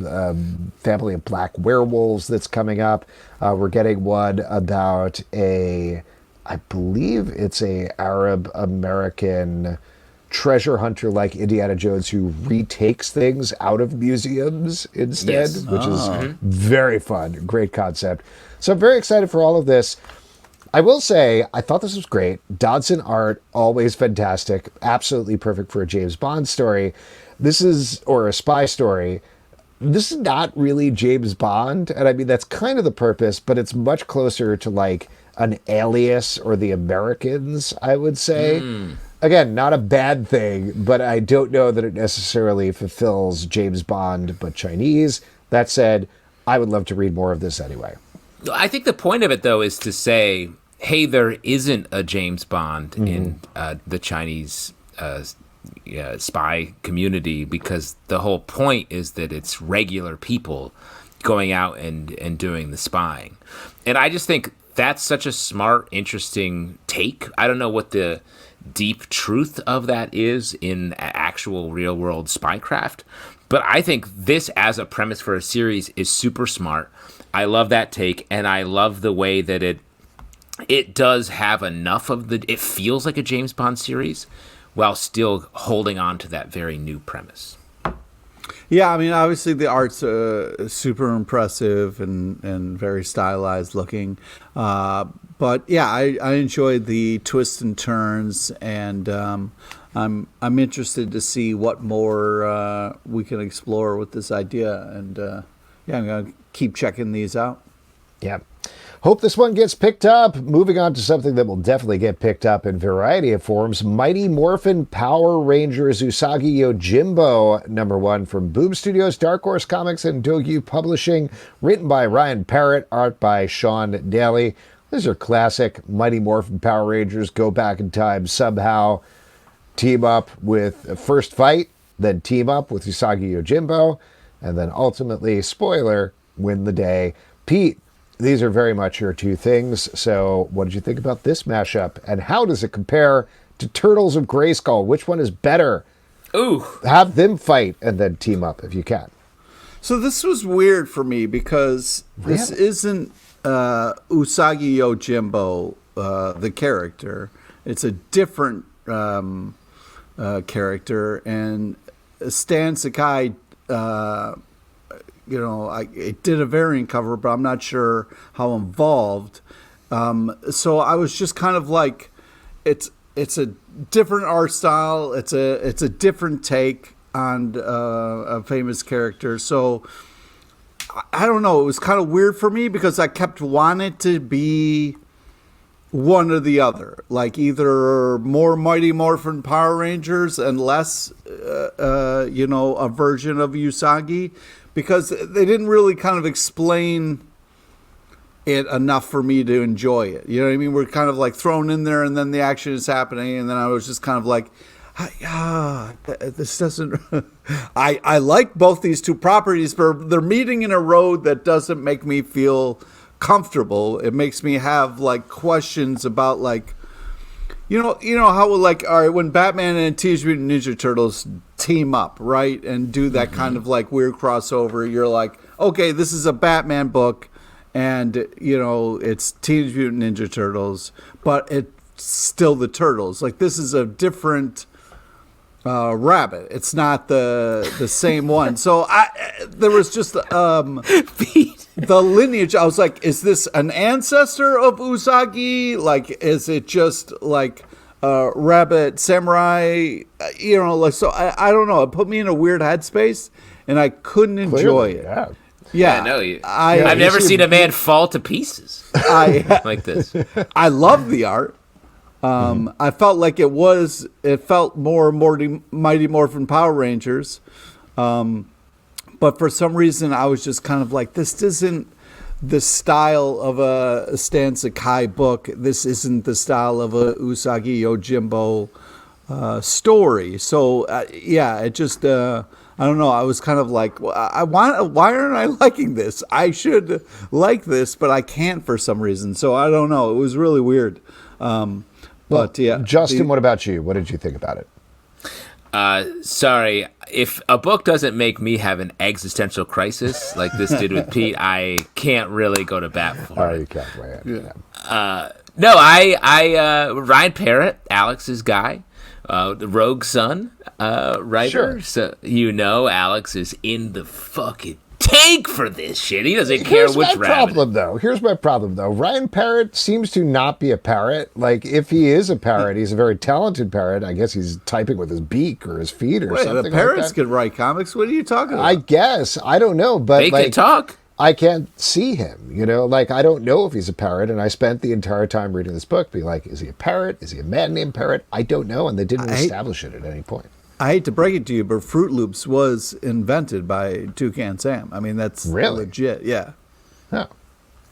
family of black werewolves that's coming up. We're getting one about I believe it's a Arab American treasure hunter like Indiana Jones who retakes things out of museums instead, which is very fun. Great concept. So I'm very excited for all of this. I will say, I thought this was great. Dodson art, always fantastic. Absolutely perfect for a James Bond story. Or a spy story. This is not really James Bond. And I mean, that's kind of the purpose, but it's much closer to like an Alias or The Americans, I would say. Again, not a bad thing, but I don't know that it necessarily fulfills James Bond, but Chinese. That said, I would love to read more of this anyway. I think the point of it, though, is to say, hey, there isn't a James Bond in the Chinese spy community, because the whole point is that it's regular people going out and doing the spying. And I just think that's such a smart, interesting take. I don't know what the deep truth of that is in actual real-world spycraft, but I think this as a premise for a series is super smart. I love that take, and I love the way that it does have enough of it feels like a James Bond series while still holding on to that very new premise. Yeah, I mean, obviously the art's super impressive and very stylized looking. But yeah, I enjoyed the twists and turns, and I'm interested to see what more we can explore with this idea. And yeah, I'm going to keep checking these out. Yeah. Hope this one gets picked up. Moving on to something that will definitely get picked up in a variety of forms. Mighty Morphin Power Rangers Usagi Yojimbo, #1 from Boom Studios, Dark Horse Comics, and Dogyu Publishing. Written by Ryan Parrott, art by Sean Daly. These are classic Mighty Morphin Power Rangers go back in time somehow, team up with a first fight, then team up with Usagi Yojimbo, and then ultimately, spoiler, win the day. Pete, these are very much your two things. So what did you think about this mashup? And how does it compare to Turtles of Greyskull? Which one is better? Ooh. Have them fight and then team up if you can. So this was weird for me because this isn't Usagi Yojimbo, the character. It's a different character. And Stan Sakai it did a variant cover, but I'm not sure how involved. So I was just kind of like, it's a different art style. It's a different take on a famous character. So I don't know. It was kind of weird for me because I kept wanting to be one or the other, like either more Mighty Morphin Power Rangers and less, a version of Usagi. Because they didn't really kind of explain it enough for me to enjoy it. You know what I mean? We're kind of like thrown in there, and then the action is happening, and then I was just kind of like, this doesn't. I like both these two properties, but they're meeting in a road that doesn't make me feel comfortable. It makes me have like questions about like, you know how like, all right, when Batman and Teenage Mutant Ninja Turtles team up, right, and do that kind of like weird crossover, you're like, okay, this is a Batman book, and you know it's Teenage Mutant Ninja Turtles, but it's still the Turtles. Like this is a different rabbit. It's not the same one. So there was just the lineage. I was like, is this an ancestor of Usagi? Like, is it just like rabbit samurai? You know, like, so I don't know. It put me in a weird headspace, and I couldn't enjoy it. Yeah. Yeah, no, I've never seen a man fall to pieces like this. I love the art. I felt like it felt more Mighty Morphin Power Rangers. But for some reason, I was just kind of like, this isn't the style of a Stan Sakai book. This isn't the style of a Usagi Yojimbo story. So, it just, I don't know. I was kind of like, why aren't I liking this? I should like this, but I can't for some reason. So I don't know. It was really weird. But yeah, Justin, what about you? What did you think about it? Sorry, if a book doesn't make me have an existential crisis like this did with Pete, I can't really go to bat for it. You can't weigh it. No, I Ryan Parrott, Alex's guy, the Rogue Son writer. Sure. So Alex is in the fucking tank for this shit. He doesn't care which rabbit. Here's my problem, though. Ryan Parrott seems to not be a parrot. Like, if he is a parrot, he's a very talented parrot. I guess he's typing with his beak or his feet or something. The parrots like that. could write comics. What are you talking about? I guess. I don't know. But they can talk. I can't see him, like I don't know if he's a parrot, and I spent the entire time reading this book being like, is he a parrot? Is he a man named Parrot? I don't know, and they didn't establish it at any point. I hate to break it to you, but Fruit Loops was invented by Toucan Sam. I mean, that's really legit, yeah. Oh.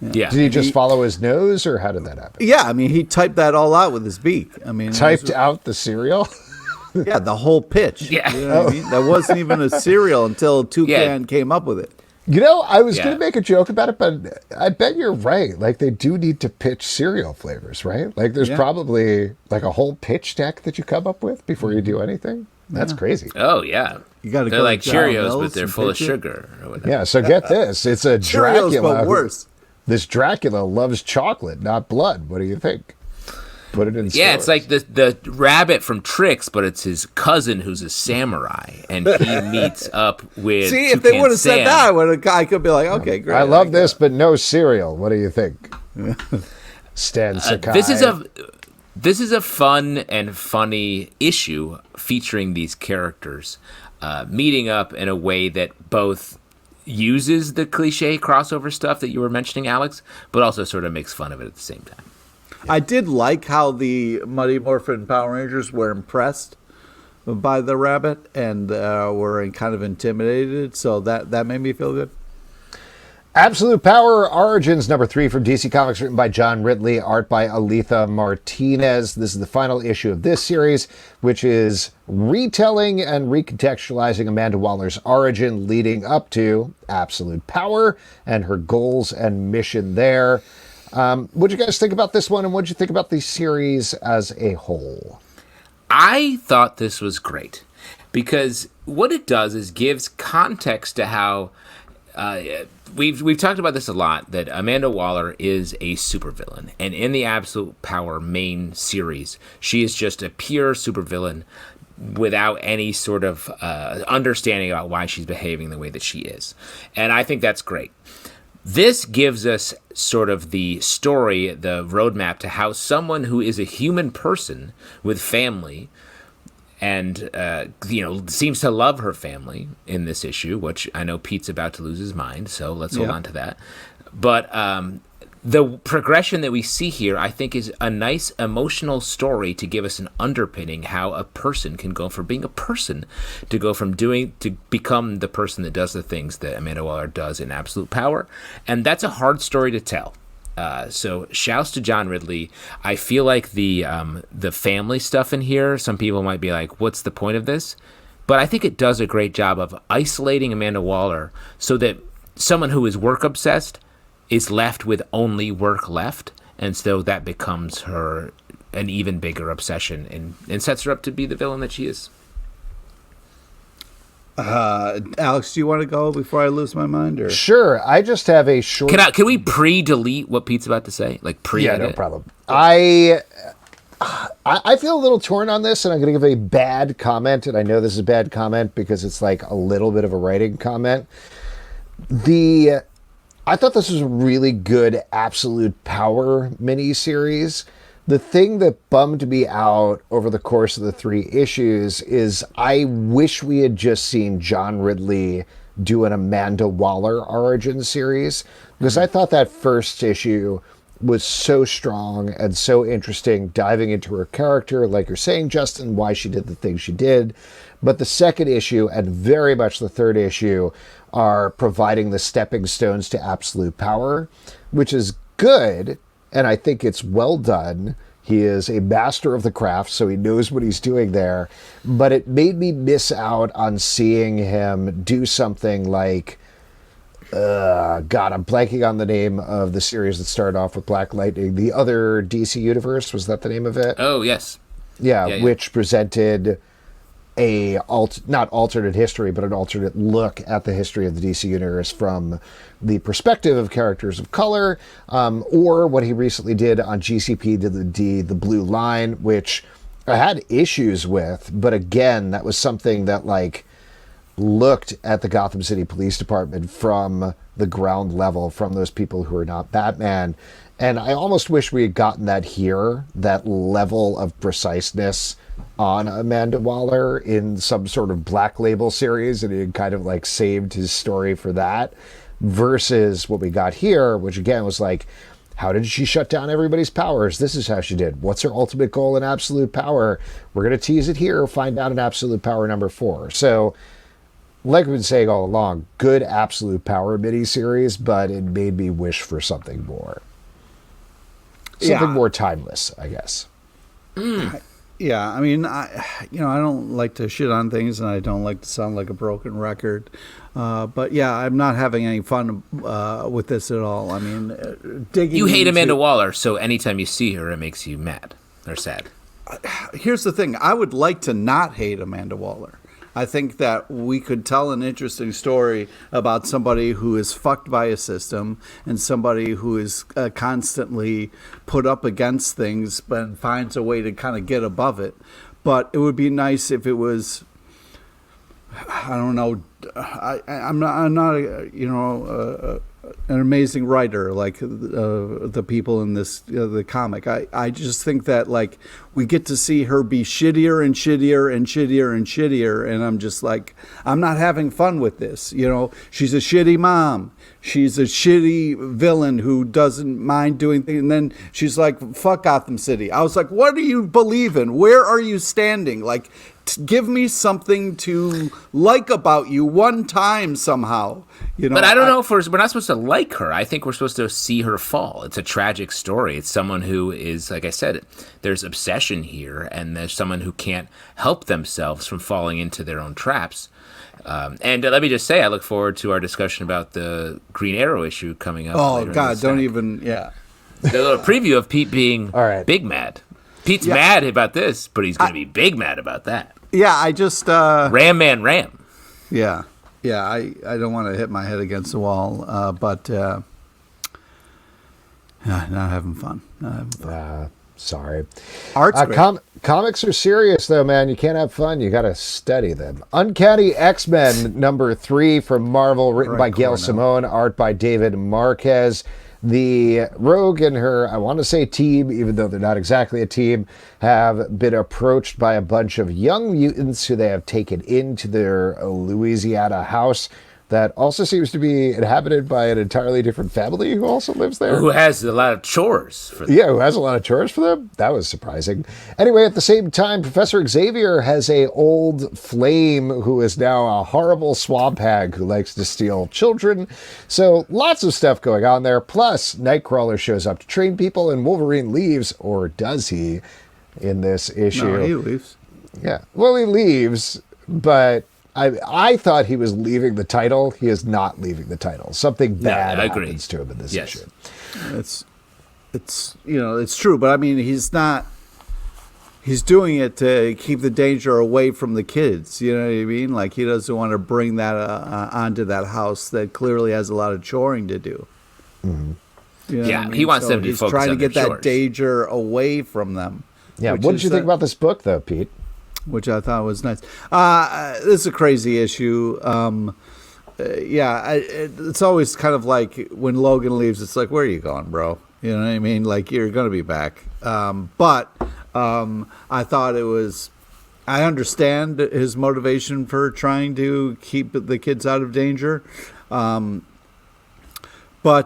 Yeah. Did he just follow his nose, or how did that happen? Yeah, I mean, he typed that all out with his beak. I mean, typed out the cereal? Yeah, the whole pitch. Yeah. You know what I mean? That wasn't even a cereal until Toucan came up with it. I was going to make a joke about it, but I bet you're right. Like, they do need to pitch cereal flavors, right? Like, there's probably like a whole pitch deck that you come up with before you do anything. That's crazy. Oh, yeah. They're like Cheerios, but they're full of sugar. Or whatever. Yeah, so get this. It's a Dracula. Cheerios, but worse. This Dracula loves chocolate, not blood. What do you think? Put it in stores. Yeah, it's like the rabbit from Tricks, but it's his cousin who's a samurai, and he meets up with See, if they would have said that, I could be like, okay, great. I love this, but no cereal. What do you think? Stan Sakai. This is a fun and funny issue featuring these characters meeting up in a way that both uses the cliche crossover stuff that you were mentioning, Alex, but also sort of makes fun of it at the same time. I did like how the Mighty Morphin Power Rangers were impressed by the rabbit and were kind of intimidated, so that made me feel good. Absolute Power Origins #3 from DC Comics, written by John Ridley, art by Aletha Martinez. This is the final issue of this series, which is retelling and recontextualizing Amanda Waller's origin leading up to Absolute Power and her goals and mission there. What did you guys think about this one, and what did you think about the series as a whole? I thought this was great because what it does is gives context to how we've talked about this a lot, that Amanda Waller is a supervillain, and in the Absolute Power main series, she is just a pure supervillain without any sort of understanding about why she's behaving the way that she is, and I think that's great. This gives us sort of the story, the roadmap to how someone who is a human person with family and, seems to love her family in this issue, which I know Pete's about to lose his mind, so let's hold on to that. But the progression that we see here, I think, is a nice emotional story to give us an underpinning how a person can go from being a person to go from to become the person that does the things that Amanda Waller does in Absolute Power. And that's a hard story to tell. So shouts to John Ridley. I feel like the family stuff in here, some people might be like, what's the point of this? But I think it does a great job of isolating Amanda Waller so that someone who is work obsessed is left with only work left. And so that becomes her an even bigger obsession and sets her up to be the villain that she is. Alex, do you want to go before I lose my mind? Or? Sure. I just have a short... Can we pre-delete what Pete's about to say? Like pre-edit? Yeah, no problem. I feel a little torn on this, and I'm going to give a bad comment, and I know this is a bad comment because it's like a little bit of a writing comment. I thought this was a really good Absolute Power miniseries. The thing that bummed me out over the course of the 3 issues is I wish we had just seen John Ridley do an Amanda Waller origin series, because I thought that first issue was so strong and so interesting, diving into her character, like you're saying, Justin, why she did the things she did. But the second issue and very much the third issue are providing the stepping stones to Absolute Power, which is good. And I think it's well done. He is a master of the craft, so he knows what he's doing there. But it made me miss out on seeing him do something like, God, I'm blanking on the name of the series that started off with Black Lightning. The Other DC Universe, was that the name of it? Oh, yes. Yeah. Which presented not alternate history, but an alternate look at the history of the DC Universe from the perspective of characters of color, or what he recently did on GCP, the Blue Line, which I had issues with, but again, that was something that like looked at the Gotham City Police Department from the ground level, from those people who are not Batman. And I almost wish we had gotten that here, that level of preciseness on Amanda Waller in some sort of Black Label series, and he had kind of like saved his story for that, versus what we got here, which again was like, how did she shut down everybody's powers? This is how she did. What's her ultimate goal in Absolute Power? We're going to tease it here, find out in Absolute Power number 4. So, like we've been saying all along, good Absolute Power miniseries, but it made me wish for something more. Something more timeless, I guess. Yeah, I mean, I don't like to shit on things, and I don't like to sound like a broken record. But yeah, I'm not having any fun with this at all. I mean, digging. You hate Amanda Waller, so anytime you see her, it makes you mad or sad. Here's the thing: I would like to not hate Amanda Waller. I think that we could tell an interesting story about somebody who is fucked by a system and somebody who is constantly put up against things but finds a way to kind of get above it. But it would be nice if it was, I don't know, I'm not an amazing writer like the people in this the comic. I just think that like we get to see her be shittier and shittier and shittier and shittier, and I'm just like, I'm not having fun with this. You know, she's a shitty mom. She's a shitty villain who doesn't mind doing things, and then she's like, fuck Gotham City. I was like, what do you believe in? Where are you standing? Like, give me something to like about you one time somehow. You know, but I don't know if we're not supposed to like her. I think we're supposed to see her fall. It's a tragic story. It's someone who is, like I said, there's obsession here, and there's someone who can't help themselves from falling into their own traps. And let me just say, I look forward to our discussion about the Green Arrow issue coming up. Oh, God, don't even, yeah. The little preview of Pete being big mad. Pete's mad about this, but he's going to be big mad about that. Yeah, I just... Ram Man Ram. Yeah. Yeah, I don't want to hit my head against the wall, but not having fun. Sorry. Art's great. Comics are serious, though, man. You can't have fun. You got to study them. Uncanny X-Men number 3 from Marvel, written by Gail Simone, art by David Marquez. The Rogue and her, I want to say team, even though they're not exactly a team, have been approached by a bunch of young mutants who they have taken into their Louisiana house that also seems to be inhabited by an entirely different family who also lives there. Who has a lot of chores for them. Yeah, who has a lot of chores for them? That was surprising. Anyway, at the same time, Professor Xavier has a old flame who is now a horrible swamp hag who likes to steal children. So lots of stuff going on there. Plus, Nightcrawler shows up to train people and Wolverine leaves, or does he, in this issue? No, he leaves. Yeah. Well, he leaves, but I thought he was leaving the title. He is not leaving the title. Something bad happens to him in this issue. It's true, but I mean, he's not. He's doing it to keep the danger away from the kids. You know what I mean? Like, he doesn't want to bring that onto that house that clearly has a lot of choring to do. Mm-hmm. You know yeah, what I mean? he wants them to be he's focused trying to on get their that chores. danger away from them. Yeah. What did you think about this book, though, Pete? Which I thought was nice. This is a crazy issue. It's always kind of like when Logan leaves, it's like, where are you going, bro? You know what I mean? Like, you're going to be back. But I thought it was, I understand his motivation for trying to keep the kids out of danger. But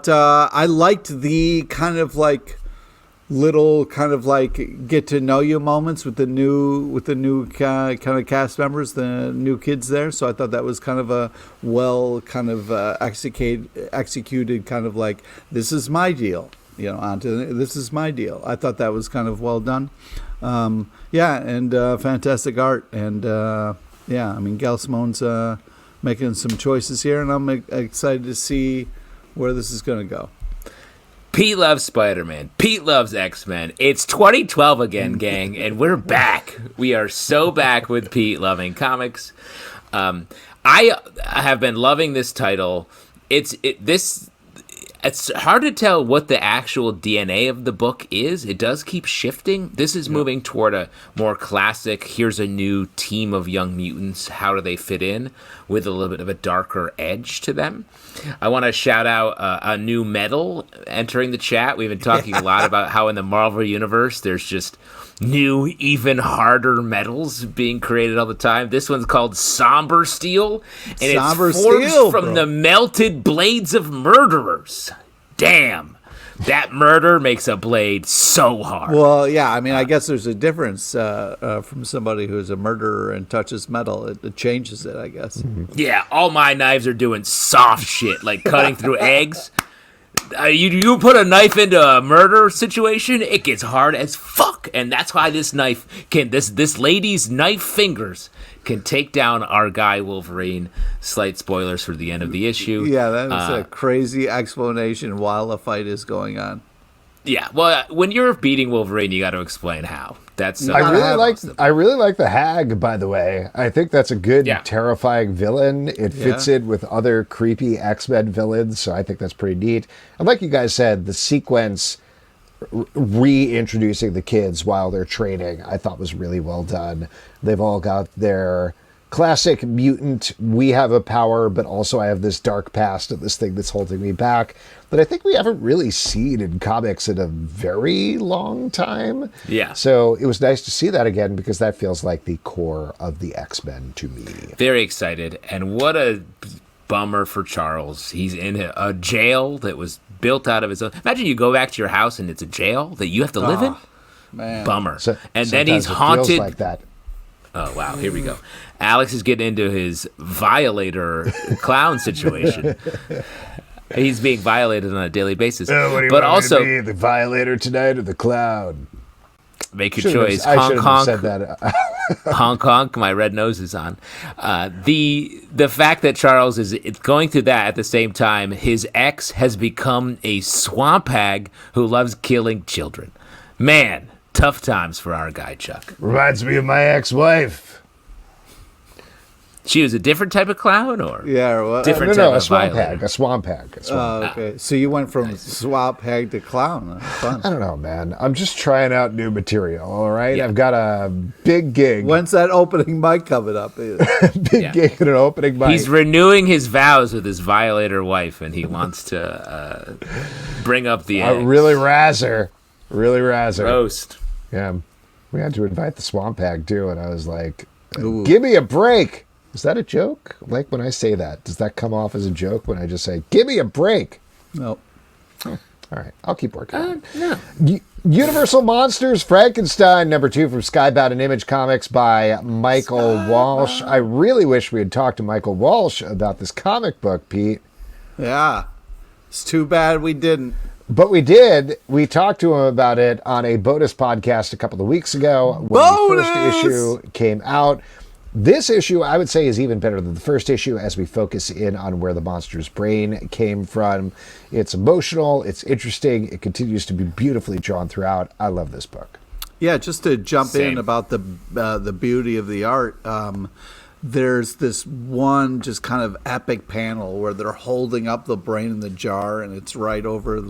I liked the kind of like, little kind of like get to know you moments with the new kind of cast members, the new kids there. So I thought that was kind of a executed kind of like, this is my deal, onto this is my deal. I thought that was kind of well done. And fantastic art. And I mean, Gail Simone's making some choices here, and I'm excited to see where this is going to go. Pete loves Spider-Man. Pete loves X-Men. It's 2012 again, gang, and we're back. We are so back with Pete loving comics. I have been loving this title. It's hard to tell what the actual DNA of the book is. It does keep shifting. This is moving toward a more classic, here's a new team of young mutants. How do they fit in? With a little bit of a darker edge to them. I want to shout out a new medal entering the chat. We've been talking a lot about how in the Marvel Universe there's just new, even harder metals being created all the time. This one's called Somber Steel, and it's forged from the melted blades of murderers. Damn. That murder makes a blade so hard. Well, yeah, I mean, I guess there's a difference from somebody who's a murderer and touches metal. It changes it, I guess. Mm-hmm. Yeah, all my knives are doing soft shit, like cutting through eggs. You put a knife into a murder situation, it gets hard as fuck. And that's why this knife this lady's knife fingers can take down our guy Wolverine. Slight spoilers for the end of the issue. Yeah, that's a crazy explanation while a fight is going on. Yeah, well, when you're beating Wolverine, you got to explain how. That's I really like the Hag, by the way. I think that's a good, terrifying villain. It fits in with other creepy X-Men villains, so I think that's pretty neat. And like you guys said, the sequence reintroducing the kids while they're training, I thought was really well done. They've all got their classic mutant, we have a power, but also I have this dark past and this thing that's holding me back that I think we haven't really seen in comics in a very long time. Yeah. So it was nice to see that again, because that feels like the core of the X-Men to me. Very excited. And what a bummer for Charles. He's in a jail that was built out of his own. Imagine you go back to your house and it's a jail that you have to live in. Man. Bummer. So, and then he's it haunted. feels like that. Oh, wow. Here we go. Alex is getting into his Violator clown situation. He's being violated on a daily basis. What do you but want also, me to be, the Violator tonight or the Clown? make your choice. I Honk, should have honk. said that. Honk, honk. My red nose is on. The fact that Charles is going through that at the same time, his ex has become a swamp hag who loves killing children. Man, tough times for our guy, Chuck. Reminds me of my ex-wife. She was a different type of clown, or different type a of swamp violator? hag. A swamp hag. Okay. So you went from swamp hag to clown. That's fun. I don't know, man. I'm just trying out new material, all right? Yeah. I've got a big gig. When's that opening mic coming up? Gig and an opening mic. He's renewing his vows with his Violator wife, and he wants to bring up the eggs. Really razzer. Roast. Yeah. We had to invite the swamp hag, too, and I was like, give me a break. Is that a joke? Like when I say that, does that come off as a joke when I just say, give me a break? No. All right, I'll keep working on it. No. Universal Monsters Frankenstein #2 from Skybound and Image Comics by Michael Walsh. I really wish we had talked to Michael Walsh about this comic book, Pete. Yeah. It's too bad we didn't. But we did. We talked to him about it on a bonus podcast a couple of weeks ago when the first issue came out. This issue, I would say, is even better than the first issue as we focus in on where the monster's brain came from. It's emotional. It's interesting. It continues to be beautifully drawn throughout. I love this book. Yeah, just to jump in about the beauty of the art, there's this one just kind of epic panel where they're holding up the brain in the jar, and it's right over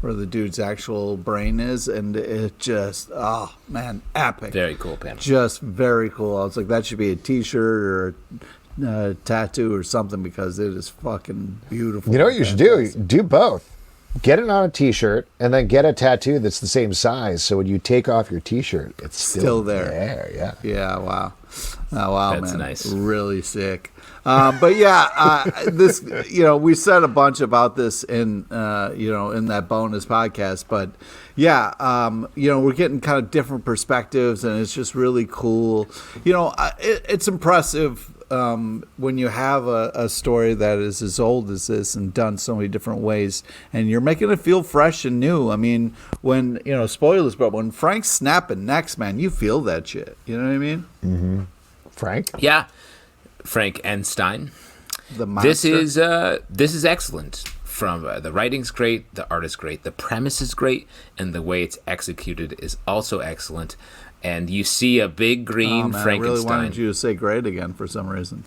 where the dude's actual brain is, and it just, oh man, epic. Very cool panel. Just very cool. I was like, that should be a t-shirt or a tattoo or something, because it is fucking beautiful. You know what you should do? Do both. Get it on a t-shirt and then get a tattoo that's the same size, so when you take off your t-shirt, it's still there. Yeah. Yeah, wow. Oh, wow, That's man. nice. Really sick. But yeah, this, we said a bunch about this in that bonus podcast, but yeah, we're getting kind of different perspectives, and it's just really cool. It's impressive when you have a story that is as old as this and done so many different ways, and you're making it feel fresh and new. I mean, when, spoilers, but when Frank's snapping necks, man, you feel that shit. You know what I mean? Mm-hmm. Frank? Yeah. Frank Enstein. The monster. This is excellent. From the writing's great, the art is great, the premise is great, and the way it's executed is also excellent. And you see a big green Frankenstein. I really wanted you to say great again for some reason.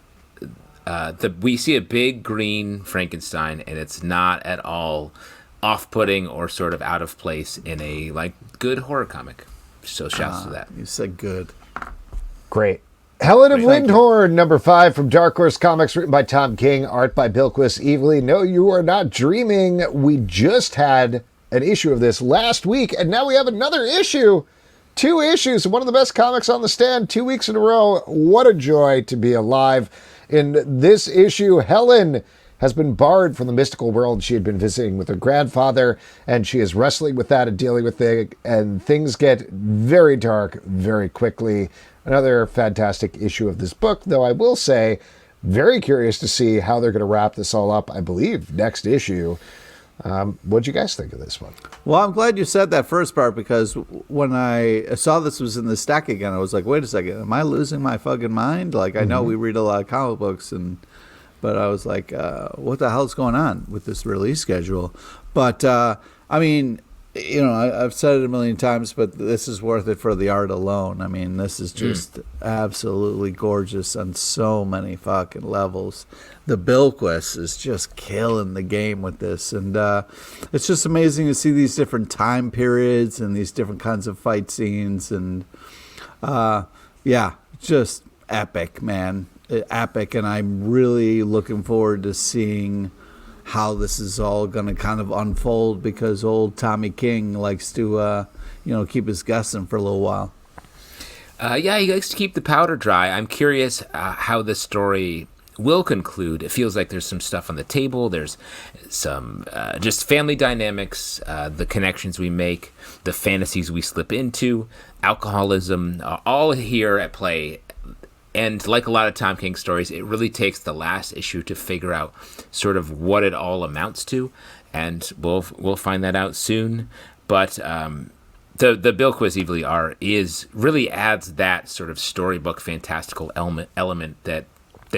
We see a big green Frankenstein, and it's not at all off-putting or sort of out of place in a good horror comic. So shouts to that. You said good. Great. Helen of Lindhorn, #5 from Dark Horse Comics, written by Tom King, art by Bilquis Evely. No, you are not dreaming. We just had an issue of this last week, and now we have another issue. 2 issues, one of the best comics on the stand, 2 weeks in a row. What a joy to be alive. In this issue, Helen has been barred from the mystical world she had been visiting with her grandfather, and she is wrestling with that and dealing with it, and things get very dark very quickly. Another fantastic issue of this book, though I will say, very curious to see how they're going to wrap this all up, I believe, next issue. What'd you guys think of this one? Well, I'm glad you said that first part, because when I saw this was in the stack again, I was like, wait a second, am I losing my fucking mind? I know we read a lot of comic books, but I was like, what the hell's going on with this release schedule? But, I mean, I've said it a million times, but this is worth it for the art alone. I mean, this is just absolutely gorgeous on so many fucking levels. The Bilquis is just killing the game with this, and it's just amazing to see these different time periods and these different kinds of fight scenes, and just epic, man. Epic, and I'm really looking forward to seeing how this is all going to kind of unfold, because old Tommy King likes to, keep us guessing for a little while. He likes to keep the powder dry. I'm curious how this story will conclude. It feels like there's some stuff on the table. There's some just family dynamics, the connections we make, the fantasies we slip into, alcoholism, all here at play. And like a lot of Tom King stories, it really takes the last issue to figure out sort of what it all amounts to, and we'll find that out soon. But the Bilquis Evely really adds that sort of storybook fantastical element that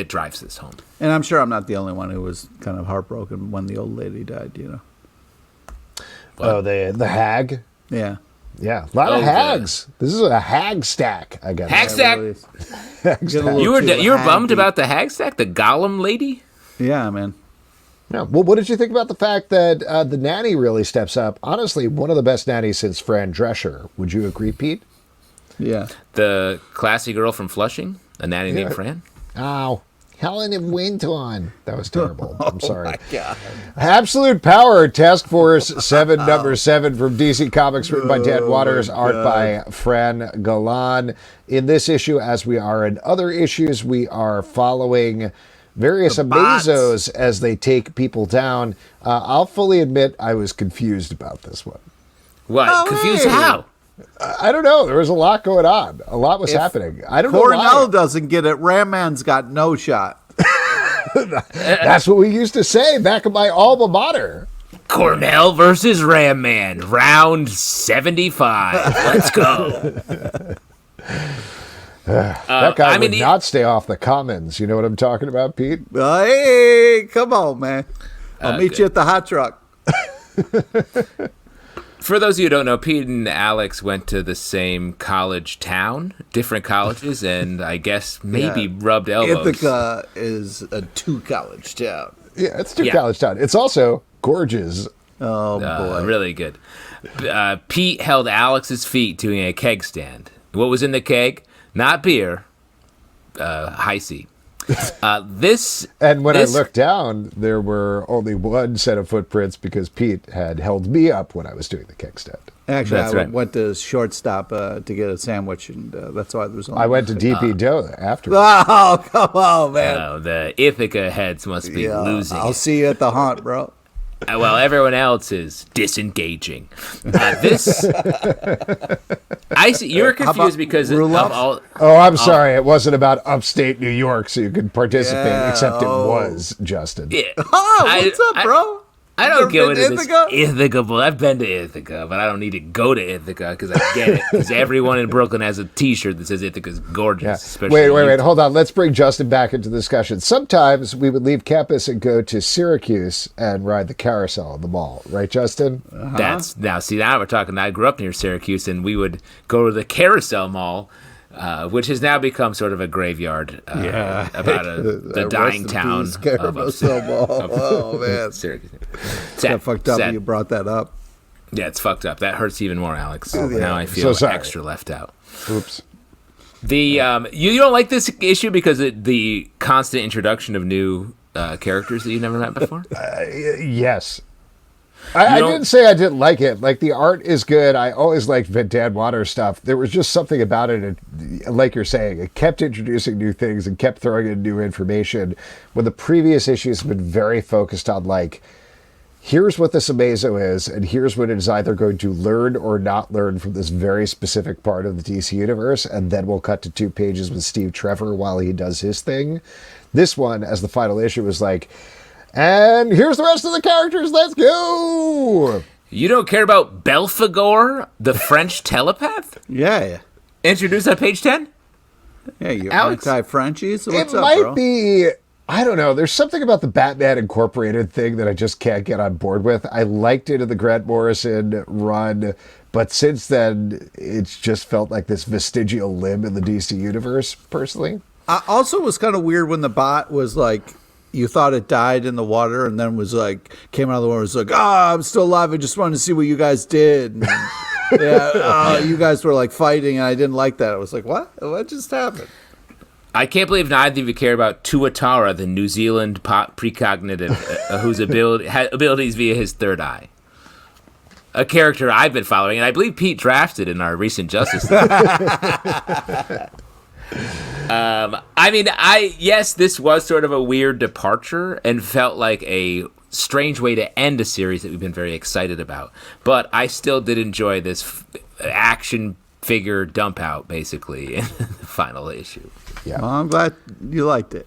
drives this home. And I'm sure I'm not the only one who was kind of heartbroken when the old lady died. Oh, the hag. Yeah. Yeah, a lot of hags. This is a hag stack, I guess. Hag stack. You were bummed about the hag stack, the Gollum lady? Yeah, man. Yeah. Well, what did you think about the fact that the nanny really steps up? Honestly, one of the best nannies since Fran Drescher. Would you agree, Pete? Yeah. The classy girl from Flushing, a nanny named Fran. Oh, Helen of Winton. That was terrible. I'm sorry. Oh my God. Absolute Power, Task Force 7, number 7 from DC Comics, written by Dan Waters, art by Fran Galan. In this issue, as we are in other issues, we are following various Amazos as they take people down. I'll fully admit I was confused about this one. What? Confused how? I don't know. There was a lot going on. A lot was happening. I don't know why. Cornell doesn't get it. Ram Man's got no shot. That's what we used to say back in my alma mater. Cornell versus Ram Man, round 75. Let's go. That guy would not stay off the commons. You know what I'm talking about, Pete? Hey, come on, man. I'll meet you at the hot truck. For those of you who don't know, Pete and Alex went to the same college town, different colleges, and I guess maybe rubbed elbows. Ithaca is a 2-college town. Yeah, it's 2-college town. It's also gorgeous. Oh, boy. Really good. Pete held Alex's feet doing a keg stand. What was in the keg? Not beer, high C. And when I looked down, there were only one set of footprints because Pete had held me up when I was doing the kickstand. Actually, I went to Shortstop to get a sandwich, and that's why there was only I went to DP Dough after. Oh, come on, man. The Ithaca heads must be losing. I'll see you at the haunt, bro. Well, everyone else is disengaging. I see you're confused because of all. Oh, I'm sorry. It wasn't about upstate New York, so you could participate. Except it was, Justin. Yeah. Oh, what's up, bro? I don't go into this Ithaca, but I've been to Ithaca, but I don't need to go to Ithaca because I get it. Because everyone in Brooklyn has a T-shirt that says Ithaca's gorgeous. Yeah. Wait. Hold on. Let's bring Justin back into the discussion. Sometimes we would leave campus and go to Syracuse and ride the carousel in the mall. Right, Justin? Now we're talking. I grew up near Syracuse, and we would go to the Carousel Mall, which has now become sort of a graveyard about the dying town of oh, man. Syracuse. It's fucked up when you brought that up. Yeah, it's fucked up. That hurts even more, Alex. Now I feel extra left out. Oops. You don't like this issue because of the constant introduction of new characters that you've never met before? Yes. I didn't say I didn't like it. Like, the art is good. I always liked Dan Waters stuff. There was just something about it, like you're saying, it kept introducing new things and kept throwing in new information. When the previous issues have been very focused on, like, here's what this Amazo is, and here's what it is either going to learn or not learn from this very specific part of the DC universe, and then we'll cut to 2 pages with Steve Trevor while he does his thing. This one, as the final issue, was like, and here's the rest of the characters. Let's go. You don't care about Belphegor, the French telepath? Yeah. Introduced on page 10? Yeah, you're Alex, anti-Frenchies? What's it up, might bro? be, I don't know. There's something about the Batman Incorporated thing that I just can't get on board with. I liked it in the Grant Morrison run, but since then, it's just felt like this vestigial limb in the DC universe, personally. Also, it was kind of weird when the bot was like, you thought it died in the water, and then was like, came out of the water, was like, I'm still alive. I just wanted to see what you guys did. And, you guys were like fighting, and I didn't like that. I was like, what? What just happened? I can't believe neither of you care about Tuatara, the New Zealand precognitive, whose abilities via his third eye. A character I've been following, and I believe Pete drafted in our recent Justice League. Yes, this was sort of a weird departure and felt like a strange way to end a series that we've been very excited about. But I still did enjoy this action figure dump out, basically, in the final issue. Yeah, well, I'm glad you liked it.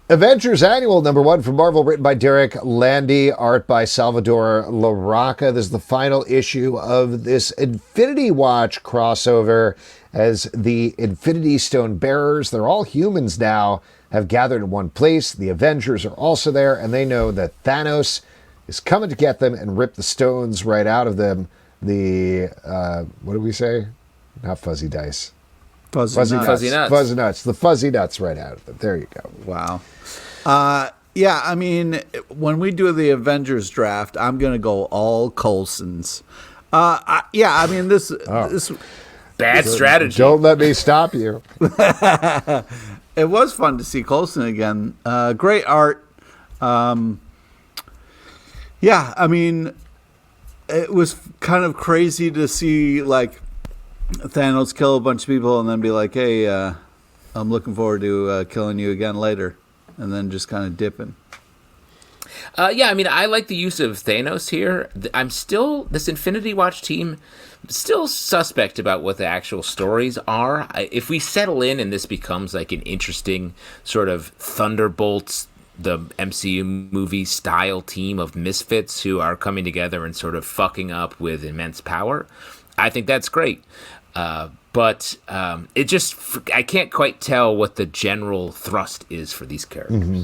Avengers Annual #1 from Marvel, written by Derek Landy, art by Salvador Larroca. This is the final issue of this Infinity Watch crossover, as the Infinity Stone bearers, they're all humans now, have gathered in one place. The Avengers are also there, and they know that Thanos is coming to get them and rip the stones right out of them. The, what do we say? Not fuzzy dice. Fuzzy nuts. Fuzzy nuts. The fuzzy nuts right out of them. There you go. Wow. Yeah, I mean, when we do the Avengers draft, I'm going to go all Coulsons. This bad strategy. Don't let me stop you. It was fun to see Coulson again. Great art. Yeah, I mean, it was kind of crazy to see like Thanos kill a bunch of people and then be like, "Hey, I'm looking forward to killing you again later," and then just kind of dipping. Yeah, I mean, I like the use of Thanos here. I'm still, this Infinity Watch team, still suspect about what the actual stories are. If we settle in and this becomes like an interesting sort of Thunderbolts, the MCU movie style team of misfits who are coming together and sort of fucking up with immense power, I think that's great. But it just, I can't quite tell what the general thrust is for these characters. Mm-hmm.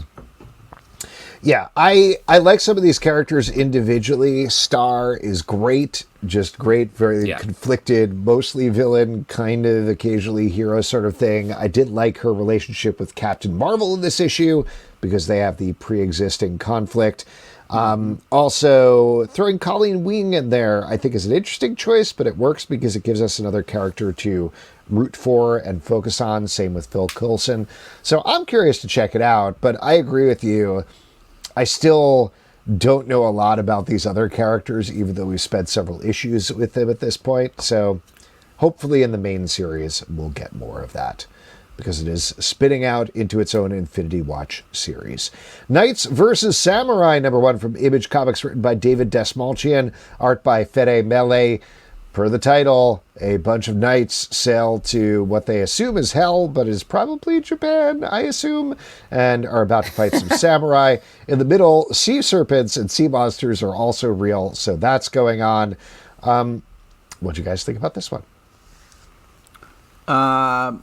Yeah, I like some of these characters individually. Star is great, just great, very conflicted, mostly villain, kind of occasionally hero sort of thing. I did like her relationship with Captain Marvel in this issue because they have the pre-existing conflict. Also, throwing Colleen Wing in there, I think, is an interesting choice, but it works because it gives us another character to root for and focus on. Same with Phil Coulson. So I'm curious to check it out, but I agree with you. I still don't know a lot about these other characters, even though we've spent several issues with them at this point. So hopefully in the main series, we'll get more of that, because it is spinning out into its own Infinity Watch series. Knights vs. Samurai, #1 from Image Comics, written by David Desmalchian, art by Fede Mele. Per the title, a bunch of knights sail to what they assume is hell, but is probably Japan, I assume, and are about to fight some samurai. In the middle, sea serpents and sea monsters are also real, so that's going on. What do you guys think about this one? Yeah,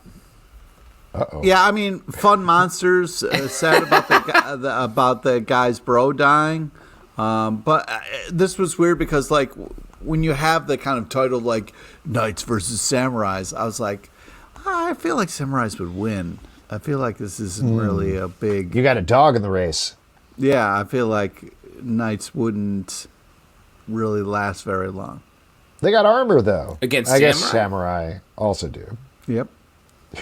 I mean, fun monsters. Sad about the guy's bro dying, but this was weird because like when you have the kind of title like Knights versus Samurais, I was like, I feel like Samurais would win. I feel like this isn't really a big. You got a dog in the race. Yeah, I feel like Knights wouldn't really last very long. They got armor though. Against I Samurai? guess Samurai also do. Yep.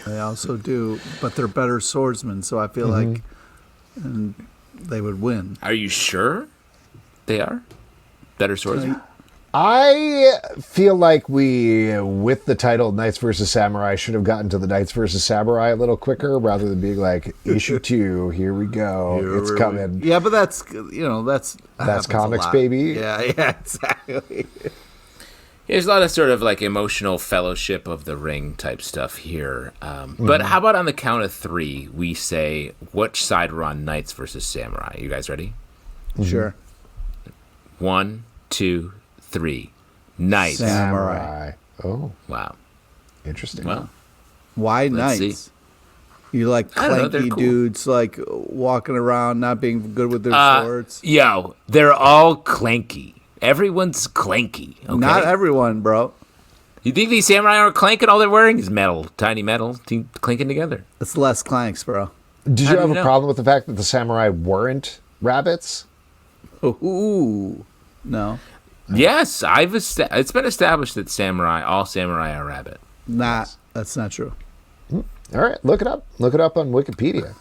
They also do, but they're better swordsmen, so I feel like they would win. Are you sure they are better swordsmen? I feel like we, with the title Knights vs. Samurai, should have gotten to the Knights vs. Samurai a little quicker rather than being like, issue 2, here we go, it's coming. Yeah, but that's comics, baby. Yeah, exactly. There's a lot of sort of like emotional Fellowship of the Ring type stuff here. But how about on the count of 3, we say which side we're on, Knights versus Samurai. You guys ready? Sure. 1, 2, 3. Knights. Samurai. Oh, Wow. interesting. Well, Why Let's Knights? see. You like I don't know, they're clanky cool. dudes like walking around not being good with their swords? Yo, they're all clanky. Everyone's clanky. Okay? Not everyone, bro. You think these samurai are clanking? All they're wearing is metal, tiny metal, clinking together. It's less clanks, bro. Did you How do have you a know? problem with the fact that the samurai weren't rabbits? Ooh, no, Yes, it's been established that all samurai are rabbit. that's not true. All right, look it up. Look it up on Wikipedia.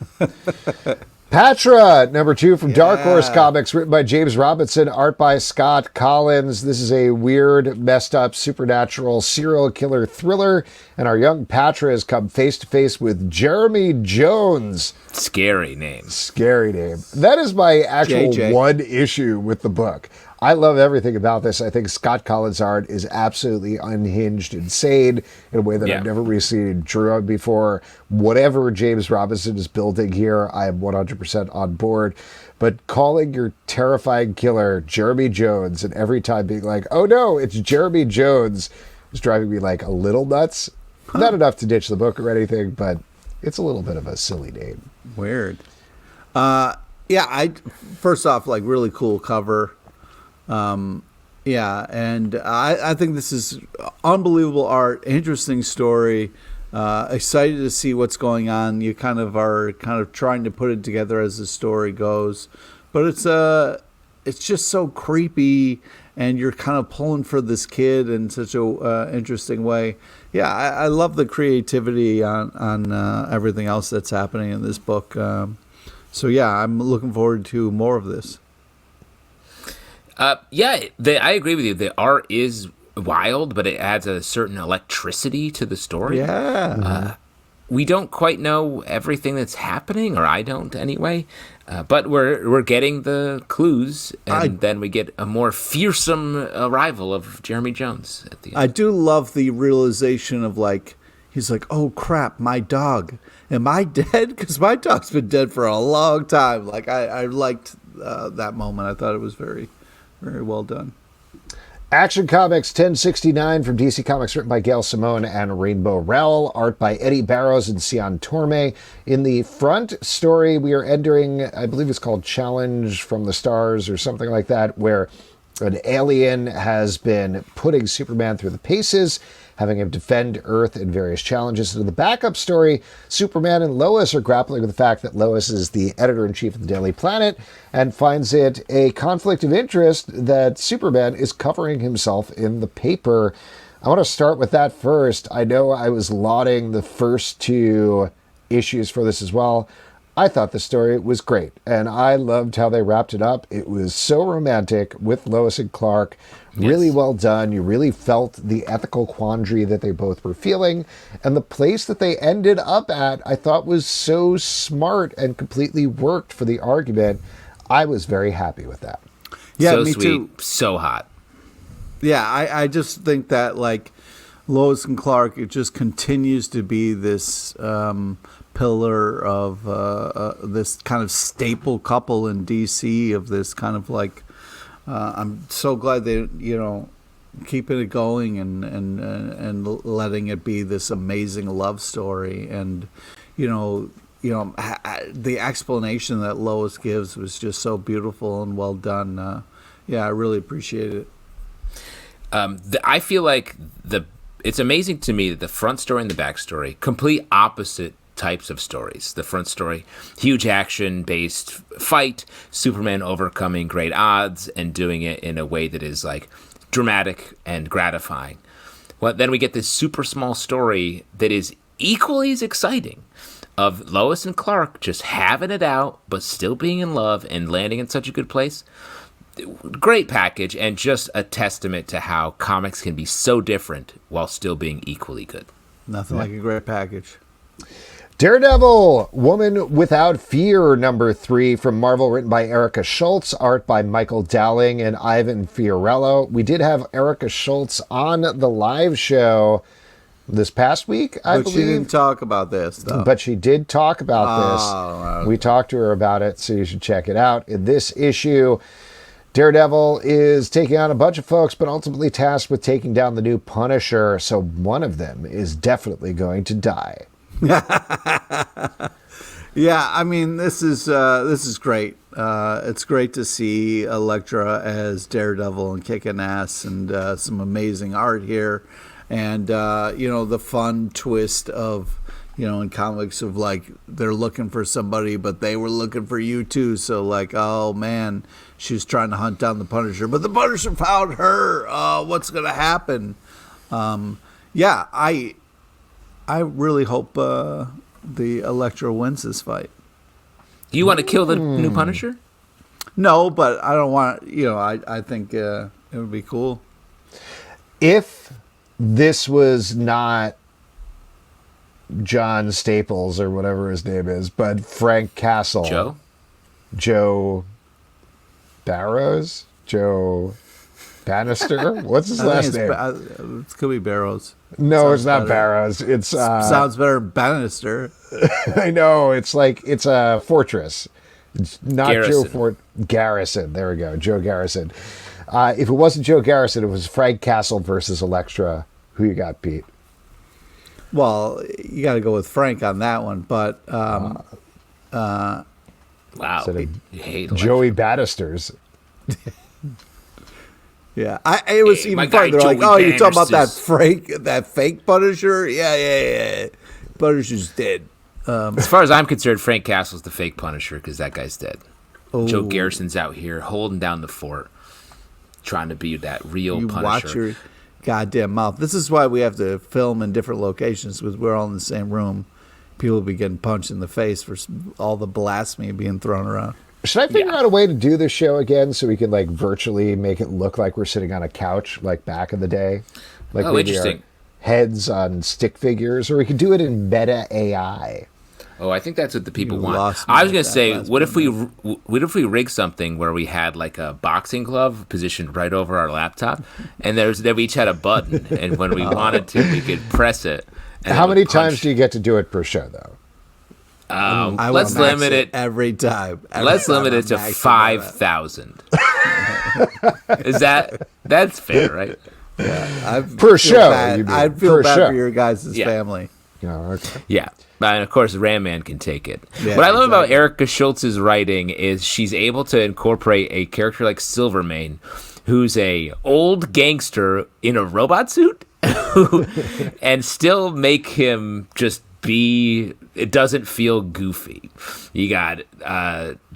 Patra, #2 from Dark Horse Comics, written by James Robinson, art by Scott Collins. This is a weird, messed up, supernatural serial killer thriller, and our young Patra has come face to face with Jeremy Jones. Scary name. Scary name. That is my actual JJ. one issue with the book. I love everything about this. I think Scott Collins' art is absolutely unhinged, insane, in a way that I've never really seen drawn before. Whatever James Robinson is building here, I am 100% on board. But calling your terrifying killer Jeremy Jones, and every time being like, oh no, it's Jeremy Jones, is driving me like a little nuts. Not enough to ditch the book or anything, but it's a little bit of a silly name. Weird. Yeah, first off, like really cool cover. Yeah, and I think this is unbelievable art, interesting story. Excited to see what's going on. You are trying to put it together as the story goes, but it's just so creepy, and you're kind of pulling for this kid in such a interesting way. yeah, I love the creativity on everything else that's happening in this book. So yeah, I'm looking forward to more of this. I agree with you. The art is wild, but it adds a certain electricity to the story. Yeah. We don't quite know everything that's happening, or I don't anyway. But we're getting the clues, and then we get a more fearsome arrival of Jeremy Jones at the end. I do love the realization of like, he's like, oh crap, my dog. Am I dead? Because my dog's been dead for a long time. Like I liked that moment. I thought it was very, very well done. Action Comics 1069 from DC Comics, written by Gail Simone and Rainbow Rowell, art by Eddie Barrows and Sion Torme. In the front story, we are entering, I believe it's called Challenge from the Stars or something like that, where an alien has been putting Superman through the paces, having him defend Earth in various challenges. In the backup story, Superman and Lois are grappling with the fact that Lois is the editor-in-chief of the Daily Planet and finds it a conflict of interest that Superman is covering himself in the paper. I want to start with that first. I know I was lauding the first two issues for this as well. I thought the story was great, and I loved how they wrapped it up. It was so romantic with Lois and Clark. Really Yes. well done. You really felt the ethical quandary that they both were feeling. And the place that they ended up at, I thought was so smart and completely worked for the argument. I was very happy with that. Yeah, so me sweet, too. so hot. Yeah, I just think that like Lois and Clark, it just continues to be this pillar of this kind of staple couple in DC, of this kind of like, I'm so glad they, keeping it going and letting it be this amazing love story. And, the explanation that Lois gives was just so beautiful and well done. Yeah, I really appreciate it. I feel like it's amazing to me that the front story and the back story, complete opposite types of stories. The front story, huge action-based fight, Superman overcoming great odds and doing it in a way that is like dramatic and gratifying. Well, then we get this super small story that is equally as exciting, of Lois and Clark just having it out, but still being in love and landing in such a good place. Great package, and just a testament to how comics can be so different while still being equally good. Nothing like a great package. Daredevil, Woman Without Fear, #3 from Marvel, written by Erica Schultz, art by Michael Dowling and Ivan Fiorello. We did have Erica Schultz on the live show this past week, I believe. But she didn't talk about this, though. But she did talk about this. Okay. We talked to her about it, so you should check it out. In this issue, Daredevil is taking on a bunch of folks, but ultimately tasked with taking down the new Punisher, so one of them is definitely going to die. Yeah, I mean, this is great. It's great to see Elektra as Daredevil and kicking ass, and some amazing art here, and the fun twist of in comics of like they're looking for somebody, but they were looking for you too. So like, oh man, she's trying to hunt down the Punisher, but the Punisher found her. What's gonna happen? Yeah, I really hope the Elektra wins this fight. Do you want to kill the new Punisher? No, but I don't want. I think it would be cool. If this was not John Staples or whatever his name is, but Frank Castle. Joe Barrows? Joe Bannister? What's his last name? It could be Barrows. No, Sounds it's not better. Barrows. It's Sounds better than Bannister. I know, it's like it's a fortress. It's not Garrison. Garrison. There we go, Joe Garrison. If it wasn't Joe Garrison, it was Frank Castle versus Elektra. Who you got, Pete? Well, you got to go with Frank on that one, but Wow. Instead of You hate Joey Bannisters. yeah, it was Hey, my even funny. guy They're like, Joey "Oh, you're talking about Bannisters." that fake Punisher? Yeah. Punisher's dead." As far as I'm concerned, Frank Castle's the fake Punisher because that guy's dead. Oh. Joe Garrison's out here holding down the fort, trying to be that real Punisher. goddamn mouth. This is why we have to film in different locations because we're all in the same room. People will be getting punched in the face for all the blasphemy being thrown around. Should I figure out a way to do this show again so we can like virtually make it look like we're sitting on a couch like back in the day? Like interesting. Heads on stick figures, or we could do it in meta AI. Oh, I think that's what the people want. I was going to say, what if we rig something where we had like a boxing glove positioned right over our laptop, and then we each had a button, and when we wanted to, we could press it. How many times do you get to do it per show, though? Let's limit it every time. Let's limit it to 5,000. That's fair, right? Yeah, per show. I'd feel bad for your guys' family. Okay. Yeah. And of course, Ram Man can take it. Yeah, what I love about Erica Schultz's writing is she's able to incorporate a character like Silvermane, who's a old gangster in a robot suit, and still make him just be. It doesn't feel goofy. You got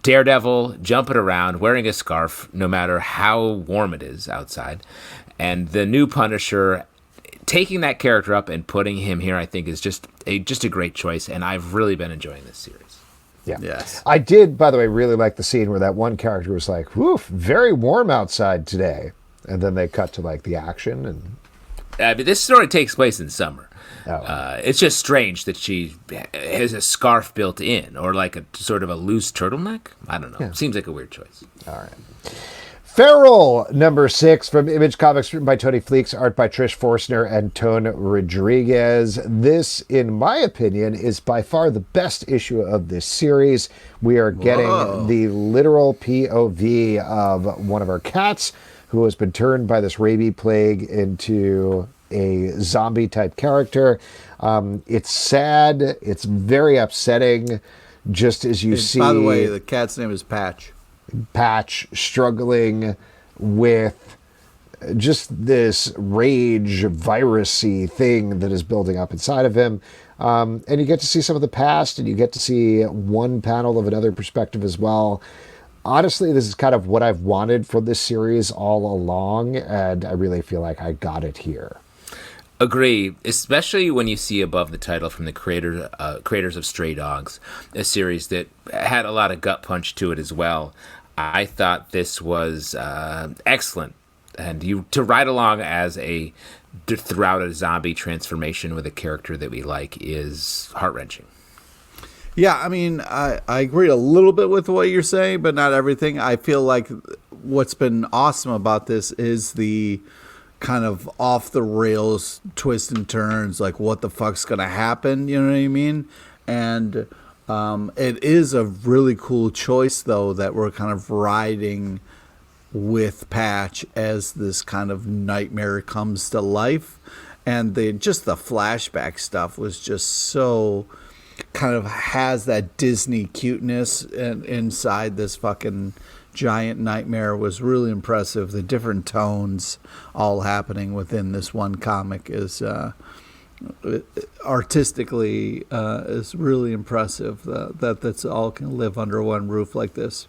Daredevil jumping around, wearing a scarf, no matter how warm it is outside, and the new Punisher. Taking that character up and putting him here, I think, is just a great choice, and I've really been enjoying this series. Yeah. Yes. I did, by the way, really like the scene where that one character was like, "Woof, very warm outside today," and then they cut to like the action. And but this story takes place in summer. Oh. It's just strange that she has a scarf built in, or like a sort of a loose turtleneck. I don't know. Yeah. Seems like a weird choice. All right. Feral, number 6, from Image Comics, written by Tony Fleecs, art by Trish Forstner and Tone Rodriguez. This, in my opinion, is by far the best issue of this series. We are getting the literal POV of one of our cats who has been turned by this rabies plague into a zombie-type character. It's sad. It's very upsetting, just as you see... By the way, the cat's name is Patch struggling with just this rage virus-y thing that is building up inside of him. And you get to see some of the past, and you get to see one panel of another perspective as well. Honestly, this is kind of what I've wanted for this series all along, and I really feel like I got it here. Agree, especially when you see above the title from the creators of Stray Dogs, a series that had a lot of gut punch to it as well. I thought this was excellent, and to ride along as throughout a zombie transformation with a character that we like is heart-wrenching. Yeah, I mean, I agree a little bit with what you're saying, but not everything. I feel like what's been awesome about this is the kind of off the rails twists and turns, like what the fuck's gonna happen, you know what I mean? And it is a really cool choice, though, that we're kind of riding with Patch as this kind of nightmare comes to life. And the flashback stuff was just so kind of has that Disney cuteness inside this fucking giant nightmare. Was really impressive. The different tones all happening within this one comic is artistically is really impressive. That's all can live under one roof like this.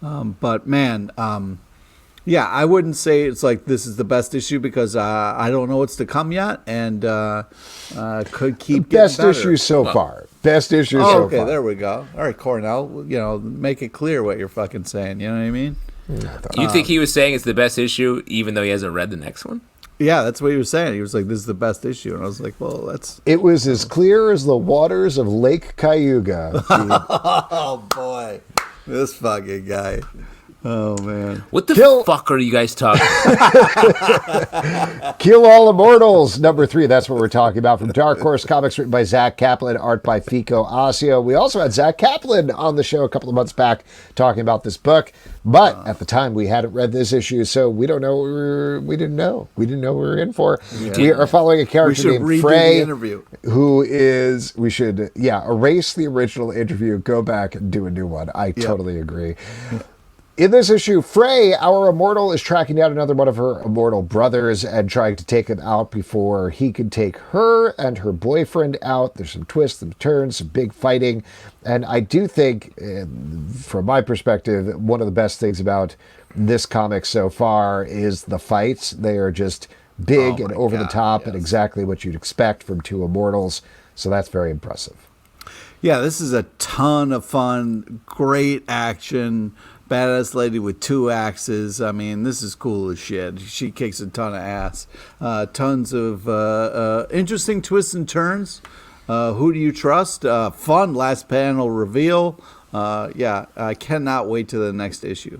But man, yeah, I wouldn't say it's like this is the best issue because I don't know what's to come yet, and could keep best getting better. issue so far. Best issue so far. Okay, there we go. All right, Cornell, make it clear what you're fucking saying. You know what I mean? You think he was saying it's the best issue, even though he hasn't read the next one? Yeah, that's what he was saying. He was like, "This is the best issue," and I was like, "Well, that's." It was as clear as the waters of Lake Cayuga. Oh boy, this fucking guy. Oh man! What the fuck are you guys talking about? Kill All Immortals, number 3. That's what we're talking about from Dark Horse Comics, written by Zach Kaplan, art by Fico Asio. We also had Zach Kaplan on the show a couple of months back talking about this book, but at the time we hadn't read this issue, so we don't know. We didn't know what we were in for. Yeah. We are following a character named Frey, who is. We should erase the original interview, go back and do a new one. I totally agree. In this issue, Frey, our immortal, is tracking down another one of her immortal brothers and trying to take him out before he can take her and her boyfriend out. There's some twists and turns, some big fighting. And I do think, from my perspective, one of the best things about this comic so far is the fights. They are just big Oh and my over the God, top and yes. exactly what you'd expect from two immortals. So that's very impressive. Yeah, this is a ton of fun, great action, badass lady with two axes. I mean, this is cool as shit. She kicks a ton of ass. Tons of interesting twists and turns. Who do you trust? Fun last panel reveal. Yeah, I cannot wait to the next issue.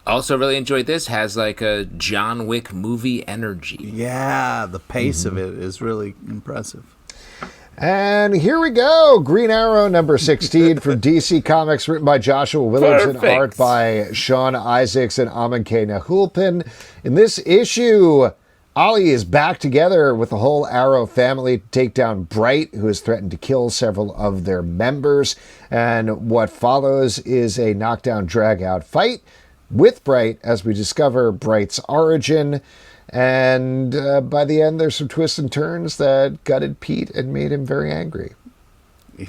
Also, really enjoyed this. Has like a John Wick movie energy. Yeah, the pace of it is really impressive. And here we go. Green Arrow number 16 from DC Comics, written by Joshua Williams and Perfect. art by Sean Isaacs and Amin K. Nahulpin. In this issue, Ollie is back together with the whole Arrow family to take down Bright, who has threatened to kill several of their members. And what follows is a knockdown, drag-out fight with Bright as we discover Bright's origin. And by the end, there's some twists and turns that gutted Pete and made him very angry.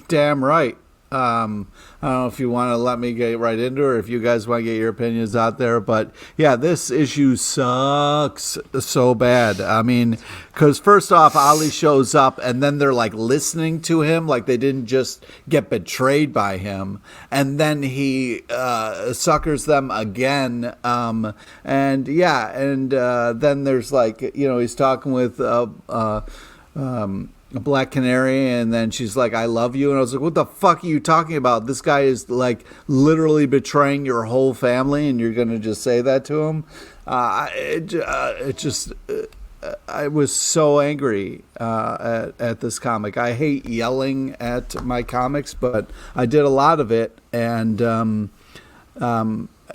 Damn right. I don't know if you want to let me get right into it or if you guys want to get your opinions out there. But, yeah, this issue sucks so bad. I mean, because first off, Ollie shows up and then they're, like, listening to him. Like, they didn't just get betrayed by him. And then he suckers them again. And, yeah, and then there's, like, you know, he's talking with a Black Canary, and then she's like, I love you. And I was like, what the fuck are you talking about? This guy is like literally betraying your whole family, and you're going to just say that to him? I was so angry at this comic. I hate yelling at my comics, but I did a lot of it. And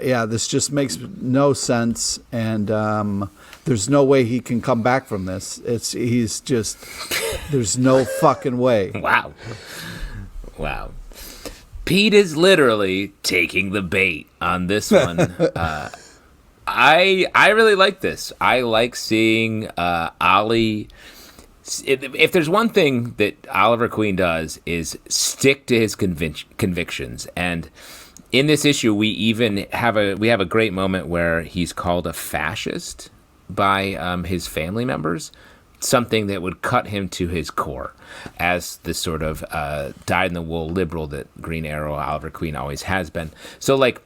yeah, this just makes no sense. And there's no way he can come back from this. There's no fucking way. Wow. Pete is literally taking the bait on this one. I really like this. I like seeing Ollie. If there's one thing that Oliver Queen does is stick to his convictions. And in this issue, we have a great moment where he's called a fascist by his family members, something that would cut him to his core as this sort of dyed-in-the-wool liberal that Green Arrow, Oliver Queen always has been. So, like,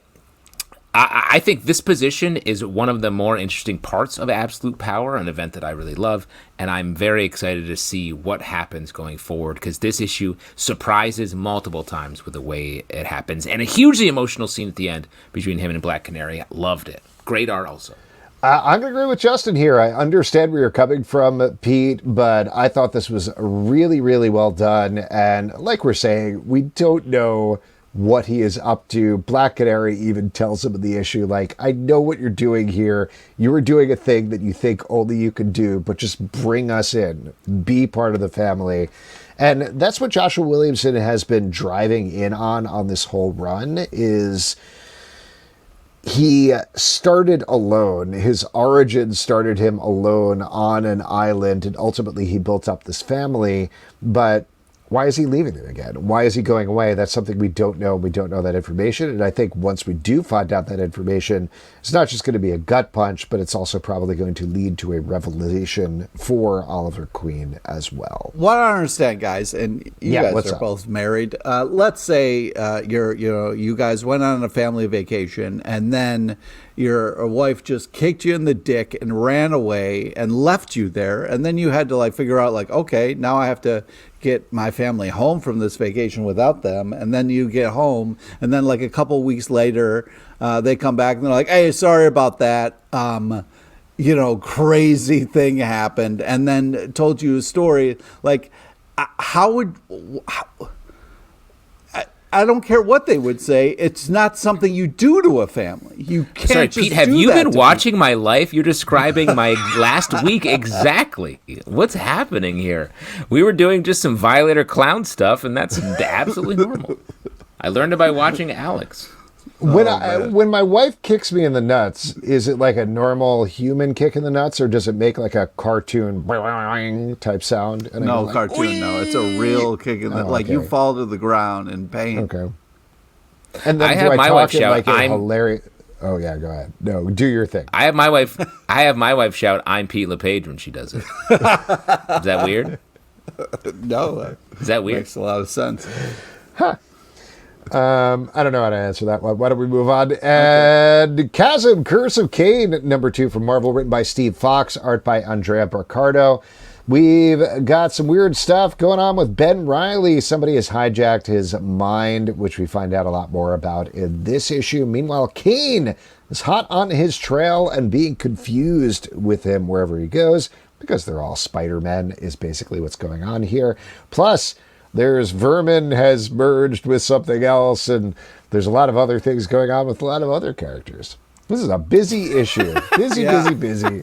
I think this position is one of the more interesting parts of Absolute Power, an event that I really love, and I'm very excited to see what happens going forward, because this issue surprises multiple times with the way it happens, and a hugely emotional scene at the end between him and Black Canary. Loved it. Great art also. I'm going to agree with Justin here. I understand where you're coming from, Pete, but I thought this was really, really well done. And like we're saying, we don't know what he is up to. Black Canary even tells him in the issue, like, I know what you're doing here. You were doing a thing that you think only you can do, but just bring us in. Be part of the family. And that's what Joshua Williamson has been driving in on this whole run is... He started alone. His origin started him alone on an island, and ultimately he built up this family. But why is he leaving them again? Why is he going away? That's something we don't know. We don't know that information. And I think once we do find out that information, it's not just going to be a gut punch, but it's also probably going to lead to a revelation for Oliver Queen as well. What I don't understand, guys, and you guys are both married. Let's say you guys went on a family vacation, and then your wife just kicked you in the dick and ran away and left you there, and then you had to like figure out like, okay, now I have to get my family home from this vacation without them. And then you get home, and then like a couple weeks later, they come back and they're like, hey, sorry about that. Crazy thing happened, and then told you a story. Like, I don't care what they would say. It's not something you do to a family. You can't. Sorry, just Pete, have do you that been to watching my life? You're describing my last week exactly. What's happening here? We were doing just some Violator clown stuff, and that's absolutely normal. I learned it by watching Alex. When my wife kicks me in the nuts, is it like a normal human kick in the nuts, or does it make like a cartoon type sound? And No, like, cartoon, "Wee!" no. It's a real kick in the like okay. you fall to the ground in pain. Okay. And then I do have I my talk wife in shout, like a "I'm-" hilarious... Oh yeah, go ahead. No, do your thing. I have my wife shout, "I'm Pete LePage" when she does it. Is that weird? No. Is that weird? Makes a lot of sense. I don't know how to answer that one. Why don't we move on? And Chasm, Curse of Cain, number 2 from Marvel, written by Steve Fox, art by Andrea Barcardo. We've got some weird stuff going on with Ben Reilly. Somebody has hijacked his mind, which we find out a lot more about in this issue. Meanwhile, Cain is hot on his trail and being confused with him wherever he goes, because they're all Spider-Men is basically what's going on here. Plus, there's Vermin has merged with something else, and there's a lot of other things going on with a lot of other characters. This is a busy issue. Busy.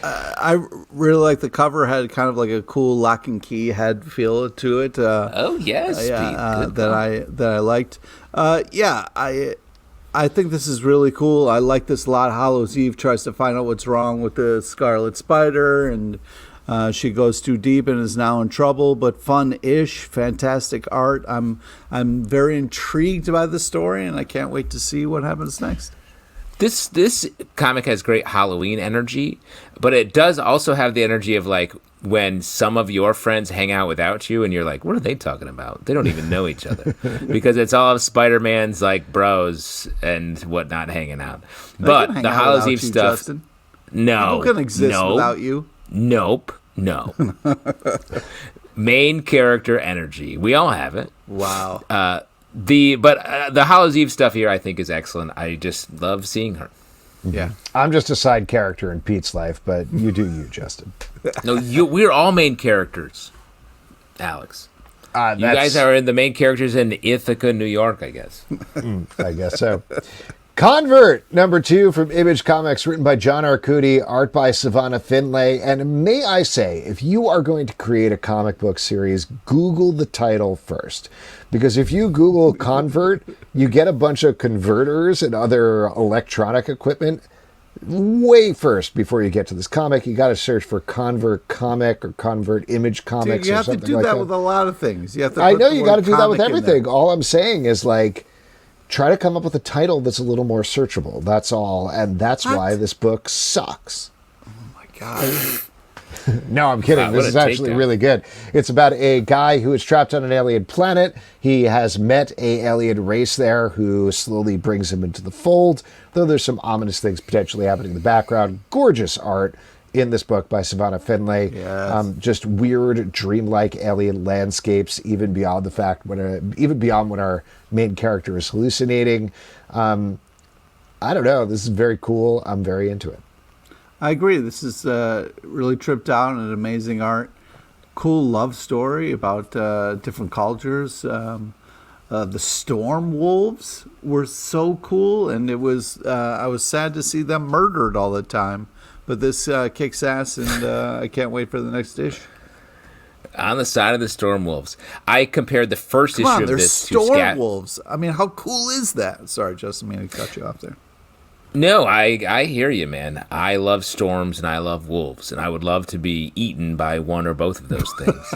I really like the cover. Had kind of like a cool lock and key head feel to it. Oh yes, Pete. That I liked. I think this is really cool. I like this a lot. Hallows Eve tries to find out what's wrong with the Scarlet Spider, and she goes too deep and is now in trouble. But fun-ish, fantastic art. I'm very intrigued by the story, and I can't wait to see what happens next. This comic has great Halloween energy, but it does also have the energy of like when some of your friends hang out without you and you're like, what are they talking about? They don't even know each other. Because it's all of Spider-Man's like bros and whatnot hanging out. But the Hallows Eve stuff, Justin. no. People can exist without you. Nope. No. Main character energy. We all have it. Wow. The Hallows Eve stuff here I think is excellent. I just love seeing her. Yeah. I'm just a side character in Pete's life, but you do you, Justin. No, we're all main characters, Alex. You guys are in the main characters in Ithaca, New York, I guess. I guess so. Convert, number 2 from Image Comics, written by John Arcudi, art by Savannah Finlay. And may I say, if you are going to create a comic book series, Google the title first. Because if you Google Convert, you get a bunch of converters and other electronic equipment way first before you get to this comic. You got to search for Convert Comic or Convert Image Comics. Dude, you or have to something do like that with a lot of things. You have to. I know you got to do that with comic in everything. there. All I'm saying is like, try to come up with a title that's a little more searchable. That's all, and that's why this book sucks. Oh my god. No, I'm kidding. Wow, This what is a actually takedown. really good. It's about a guy who is trapped on an alien planet. He has met a alien race there who slowly brings him into the fold, though there's some ominous things potentially happening in the background. Gorgeous art in this book by Savannah Finlay. Yes. Just weird, dreamlike alien landscapes, even beyond the fact even beyond when our main character is hallucinating. I don't know. This is very cool. I'm very into it. I agree. This is really tripped out and amazing art. Cool love story about different cultures. The Storm Wolves were so cool, and it was I was sad to see them murdered all the time. But this kicks ass, and I can't wait for the next issue. On the side of the Storm Wolves, I compared the first issue of There's this Storm to Scat. Wolves. I mean, how cool is that? Sorry, Justin, I mean to cut you off there. No, I hear you, man. I love storms and I love wolves, and I would love to be eaten by one or both of those things.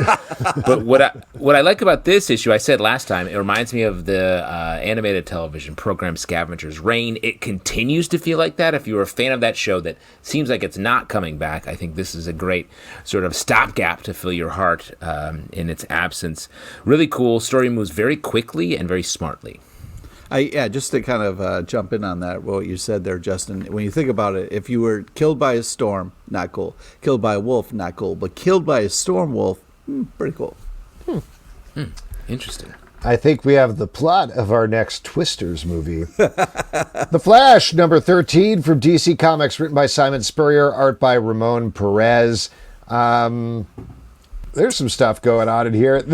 But what I like about this issue, I said last time, it reminds me of the animated television program Scavenger's Reign. It continues to feel like that. If you were a fan of that show that seems like it's not coming back, I think this is a great sort of stopgap to fill your heart in its absence. Really cool. Story moves very quickly and very smartly. Just to kind of jump in on that, what you said there, Justin. When you think about it, if you were killed by a storm, not cool. Killed by a wolf, not cool. But killed by a storm wolf, pretty cool. Interesting. I think we have the plot of our next Twisters movie. The Flash, number 13 from DC Comics, written by Simon Spurrier, art by Ramon Perez. There's some stuff going on in here.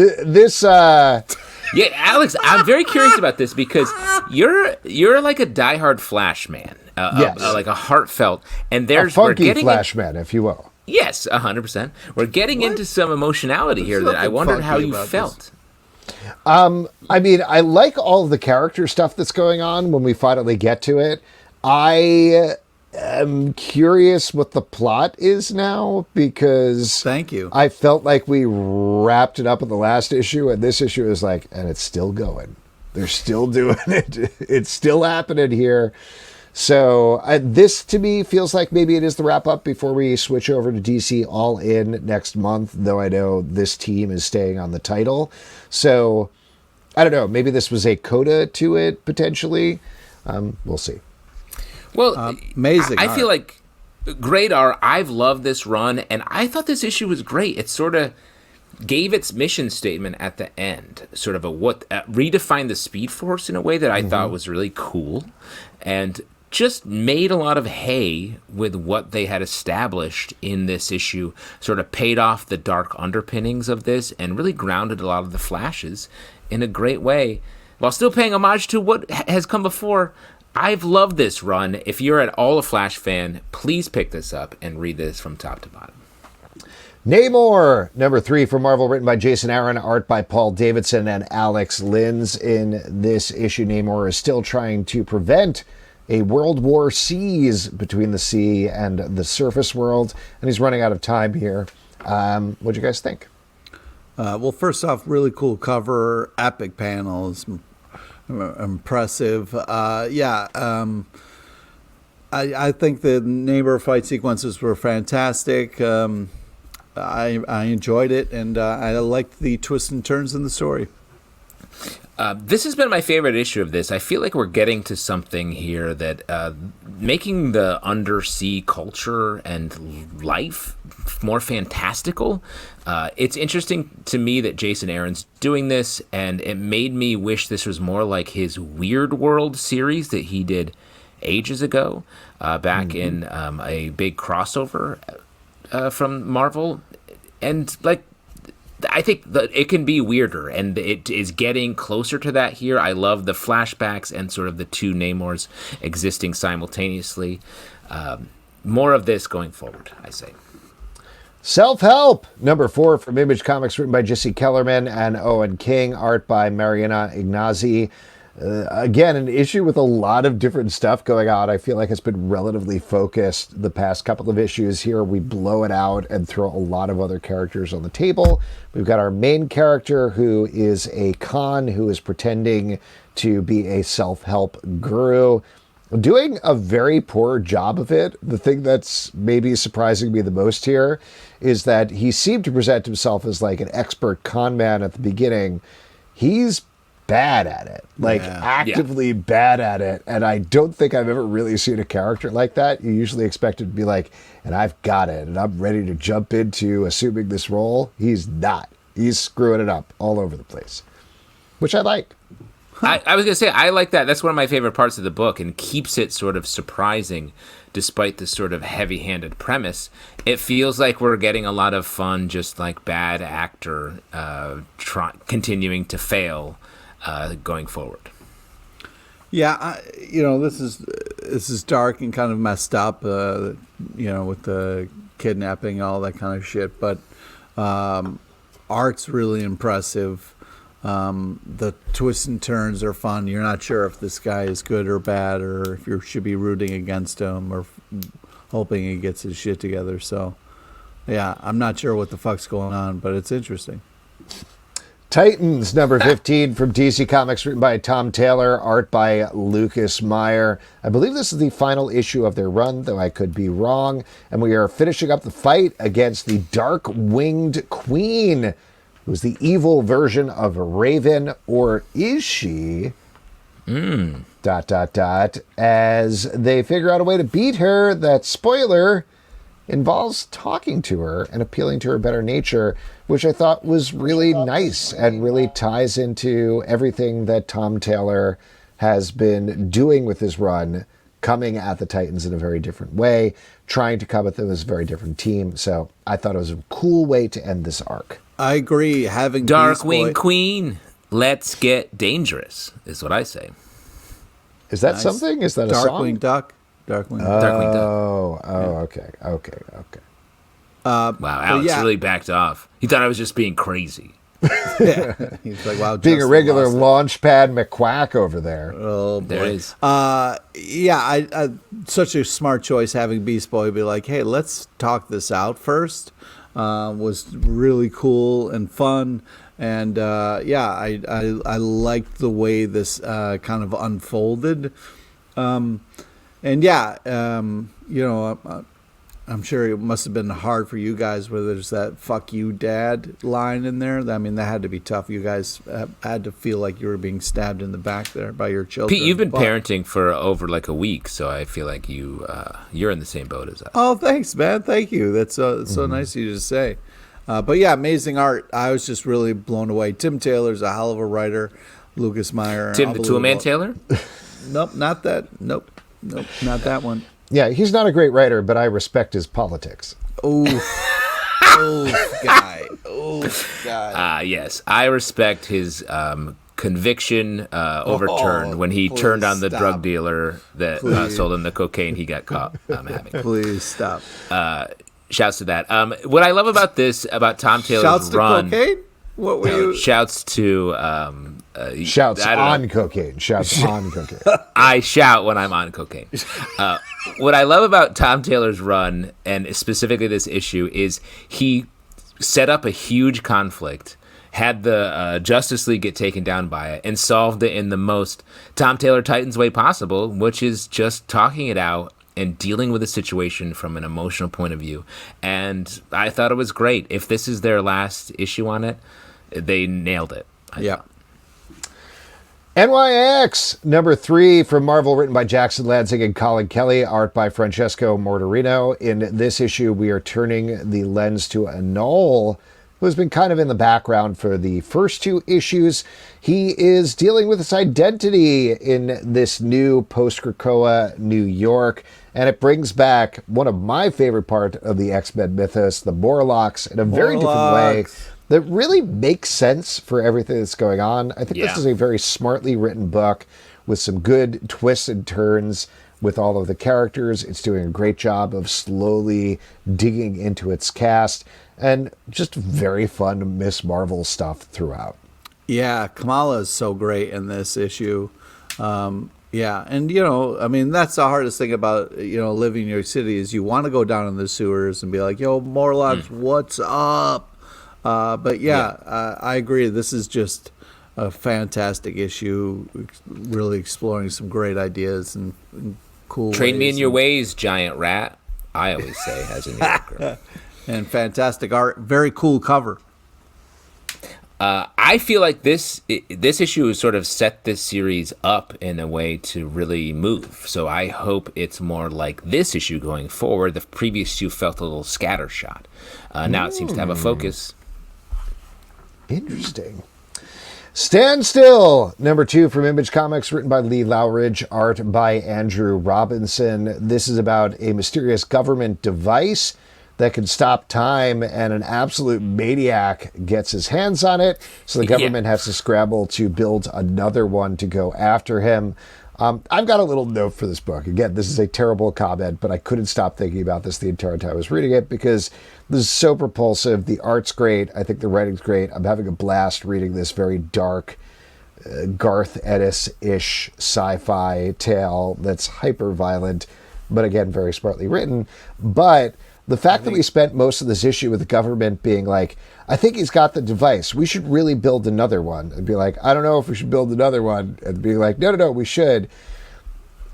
Yeah, Alex, I'm very curious about this because you're like a diehard Flash man, Yes. like a heartfelt, and A funky Flashman, if you will. Yes, 100%. We're getting into some emotionality here that I wondered how you felt. I mean, I like all of the character stuff that's going on when we finally get to it. I am curious what the plot is now because Thank you. I felt like we wrapped it up in the last issue, and this issue is like, and it's still going. They're still doing it. It's still happening here. So this to me feels like maybe it is the wrap up before we switch over to DC All In next month, though I know this team is staying on the title. So I don't know, maybe this was a coda to it potentially. We'll see. Well, amazing. I feel like great art. I've loved this run, and I thought this issue was great. It sort of gave its mission statement at the end, sort of redefined the Speed Force in a way that I thought was really cool, and just made a lot of hay with what they had established in this issue, sort of paid off the dark underpinnings of this, and really grounded a lot of the Flashes in a great way, while still paying homage to what has come before. I've loved this run. If you're at all a Flash fan, please pick this up and read this from top to bottom. Namor, number 3 for Marvel, written by Jason Aaron, art by Paul Davidson and Alex Linz. In this issue, Namor is still trying to prevent a World War Seas between the sea and the surface world, and he's running out of time here. What'd you guys think? Well, first off, really cool cover, epic panels, impressive. I think the Namor fight sequences were fantastic. I enjoyed it, and I liked the twists and turns in the story. This has been my favorite issue of this. I feel like we're getting to something here that making the undersea culture and life more fantastical. It's interesting to me that Jason Aaron's doing this, and it made me wish this was more like his Weird World series that he did ages ago, back in a big crossover from Marvel. And like, I think that it can be weirder, and it is getting closer to that here. I love the flashbacks and sort of the two Namors existing simultaneously. More of this going forward, I say. Self-Help, number 4 from Image Comics, written by Jesse Kellerman and Owen King, art by Mariana Ignazi. Again, an issue with a lot of different stuff going on. I feel like it's been relatively focused the past couple of issues. Here we blow it out and throw a lot of other characters on the table. We've got our main character who is a con who is pretending to be a self-help guru, doing a very poor job of it. The thing that's maybe surprising me the most here is that he seemed to present himself as like an expert con man at the beginning. He's bad at it, actively bad at it. And I don't think I've ever really seen a character like that. You usually expect it to be like, and I've got it, and I'm ready to jump into assuming this role. He's not. He's screwing it up all over the place, which I like. I was going to say, I like that. That's one of my favorite parts of the book, and keeps it sort of surprising despite the sort of heavy-handed premise. It feels like we're getting a lot of fun, just like bad actor continuing to fail going forward. Yeah, this is dark and kind of messed up, with the kidnapping, all that kind of shit. But art's really impressive. The twists and turns are fun. You're not sure if this guy is good or bad, or if you should be rooting against him or hoping he gets his shit together. So, yeah, I'm not sure what the fuck's going on, but it's interesting. Titans, number 15 from DC Comics, written by Tom Taylor, art by Lucas Meyer. I believe this is the final issue of their run, though I could be wrong. And we are finishing up the fight against the Dark-Winged Queen, who's the evil version of Raven, or is she? As they figure out a way to beat her, that, spoiler, involves talking to her and appealing to her better nature, which I thought was really nice and really ties into everything that Tom Taylor has been doing with his run, coming at the Titans in a very different way, trying to come at them as a very different team. So I thought it was a cool way to end this arc. I agree. Having Darkwing Queen, let's get dangerous, is what I say. Is that something? Is that a song? Darkwing Duck. Darkwing Duck. Okay. Wow, Alex really backed off. He thought I was just being crazy. He's like, wow, being a regular launchpad McQuack over there. Oh, boy. There is. I such a smart choice having Beast Boy be like, hey, let's talk this out first. Was really cool and fun. And I liked the way this kind of unfolded. And And yeah, I'm sure it must have been hard for you guys where there's that "fuck you, dad" line in there. I mean, that had to be tough. You guys had to feel like you were being stabbed in the back there by your children. Pete, you've been parenting for over like a week, so I feel like you're in the same boat as us. Oh, thanks, man. Thank you. That's so nice of you to say. But yeah, amazing art. I was just really blown away. Tim Taylor's a hell of a writer. Lucas Meyer. Tim the Toolman Taylor? Nope, not that. Nope, not that one. Yeah, he's not a great writer, but I respect his politics. Oof, guy. Yes, I respect his conviction overturned when he turned on the drug dealer that sold him the cocaine he got caught having. Please stop. Shouts to that. What I love about Tom Taylor's Shouts run. To cocaine? What were you? Shouts to shouts on cocaine. Shouts on cocaine. I shout when I'm on cocaine. What I love about Tom Taylor's run, and specifically this issue, is he set up a huge conflict, had the Justice League get taken down by it, and solved it in the most Tom Taylor Titans way possible, which is just talking it out and dealing with the situation from an emotional point of view. And I thought it was great. If this is their last issue on it, they nailed it. Yeah. NYX #3 from Marvel, written by Jackson Lanzing and Collin Kelly, art by Francesco Mortarino. In this issue, we are turning the lens to Anole, who's been kind of in the background for the first 2 issues. He is dealing with his identity in this new post-Krakoa New York, and it brings back one of my favorite part of the X-Men mythos, the Morlocks, in a very different way that really makes sense for everything that's going on. I think this is a very smartly written book with some good twists and turns with all of the characters. It's doing a great job of slowly digging into its cast, and just very fun Miss Marvel stuff throughout. Yeah, Kamala is so great in this issue. Yeah, and I mean, that's the hardest thing about living in New York City is you want to go down in the sewers and be like, "Yo, Morlocks, what's up?" But I agree. This is just a fantastic issue, really exploring some great ideas and cool. Train me in your ways, giant rat. I always say as a New Yorker. And fantastic art, very cool cover. I feel like this issue has sort of set this series up in a way to really move. So I hope it's more like this issue going forward. The previous issue felt a little scattershot. Now it seems to have a focus. Interesting. Stand Still, #2 from Image Comics, written by Lee Lowridge, art by Andrew Robinson. This is about a mysterious government device that can stop time, and an absolute maniac gets his hands on it, so the government has to scramble to build another one to go after him. I've got a little note for this book. Again, this is a terrible comment, but I couldn't stop thinking about this the entire time I was reading it because this is so propulsive. The art's great. I think the writing's great. I'm having a blast reading this very dark, Garth Ennis-ish sci-fi tale that's hyper-violent, but again, very smartly written. But the fact that we spent most of this issue with the government being like, I think he's got the device, we should really build another one. And be like, I don't know if we should build another one. And being like, no, we should.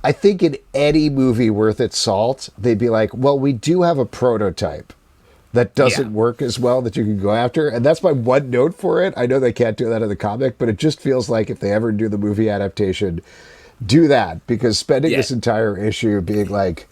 I think in any movie worth its salt, they'd be like, well, we do have a prototype that doesn't work as well that you can go after. And that's my one note for it. I know they can't do that in the comic, but it just feels like if they ever do the movie adaptation, do that. Because spending this entire issue being like,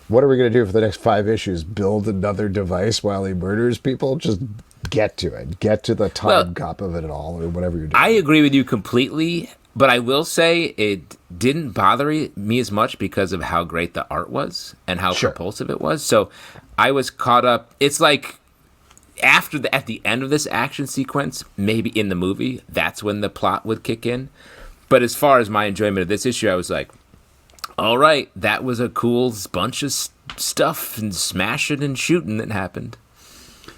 what are we going to do for the next 5 issues? Build another device while he murders people? Just get to it. Get to the time cop of it all, or whatever you're doing. I agree with you completely, but I will say it didn't bother me as much because of how great the art was and how propulsive it was. So I was caught up. It's like at the end of this action sequence, maybe in the movie, that's when the plot would kick in. But as far as my enjoyment of this issue, I was like, all right, that was a cool bunch of stuff and smashing and shooting that happened.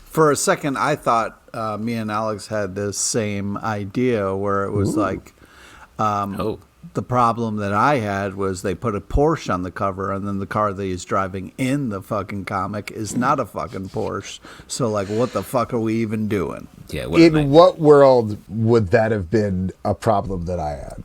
For a second, I thought me and Alex had this same idea where it was like the problem that I had was they put a Porsche on the cover, and then the car that he's driving in the fucking comic is not a fucking Porsche. So, like, what the fuck are we even doing? Yeah. What world would that have been a problem that I had?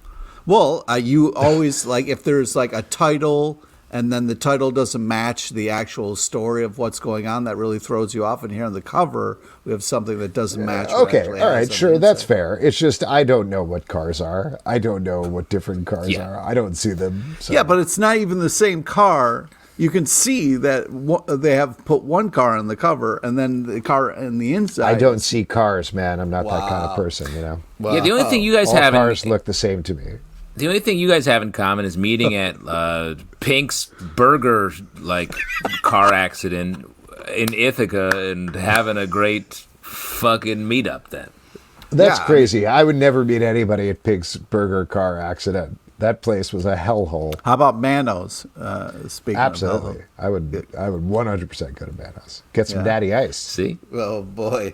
Well, you always, like, if there's, like, a title and then the title doesn't match the actual story of what's going on, that really throws you off. And here on the cover, we have something that doesn't match. Okay, all right, sure, that's fair. It's just I don't know what cars are. I don't know what different cars are. I don't see them. So. Yeah, but it's not even the same car. You can see that they have put one car on the cover and then the car in the inside. I don't see cars, man. I'm not that kind of person, you know. Yeah, the only thing you guys all have cars look the same to me. The only thing you guys have in common is meeting at Pink's Burger car accident in Ithaca and having a great fucking meetup then. That's crazy. I would never meet anybody at Pink's Burger car accident. That place was a hellhole. How about Manos? Speaking Absolutely. of I would 100% go to Manos. Get some Natty Ice. See? Oh, boy.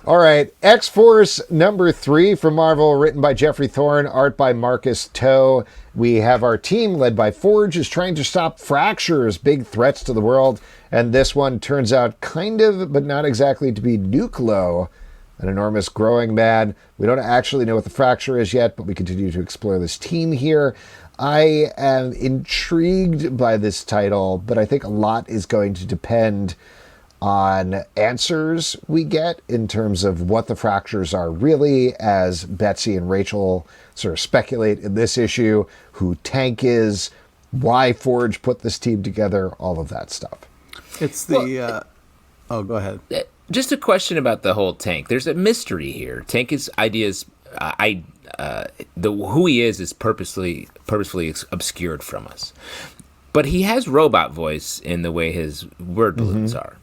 All right. X-Force number 3 from Marvel, written by Jeffrey Thorne, art by Marcus Toe. We have our team led by Forge, is trying to stop fractures, big threats to the world. And this one turns out kind of, but not exactly, to be Nucleo, an enormous growing man. We don't actually know what the fracture is yet, but we continue to explore this team here. I am intrigued by this title, but I think a lot is going to depend on answers we get in terms of what the fractures are really, as Betsy and Rachel sort of speculate in this issue, who Tank is, why Forge put this team together, all of that stuff. It's the... oh, go ahead. Just a question about the whole Tank. There's a mystery here. Tank's ideas, who he is purposefully obscured from us. But he has robot voice in the way his word balloons are.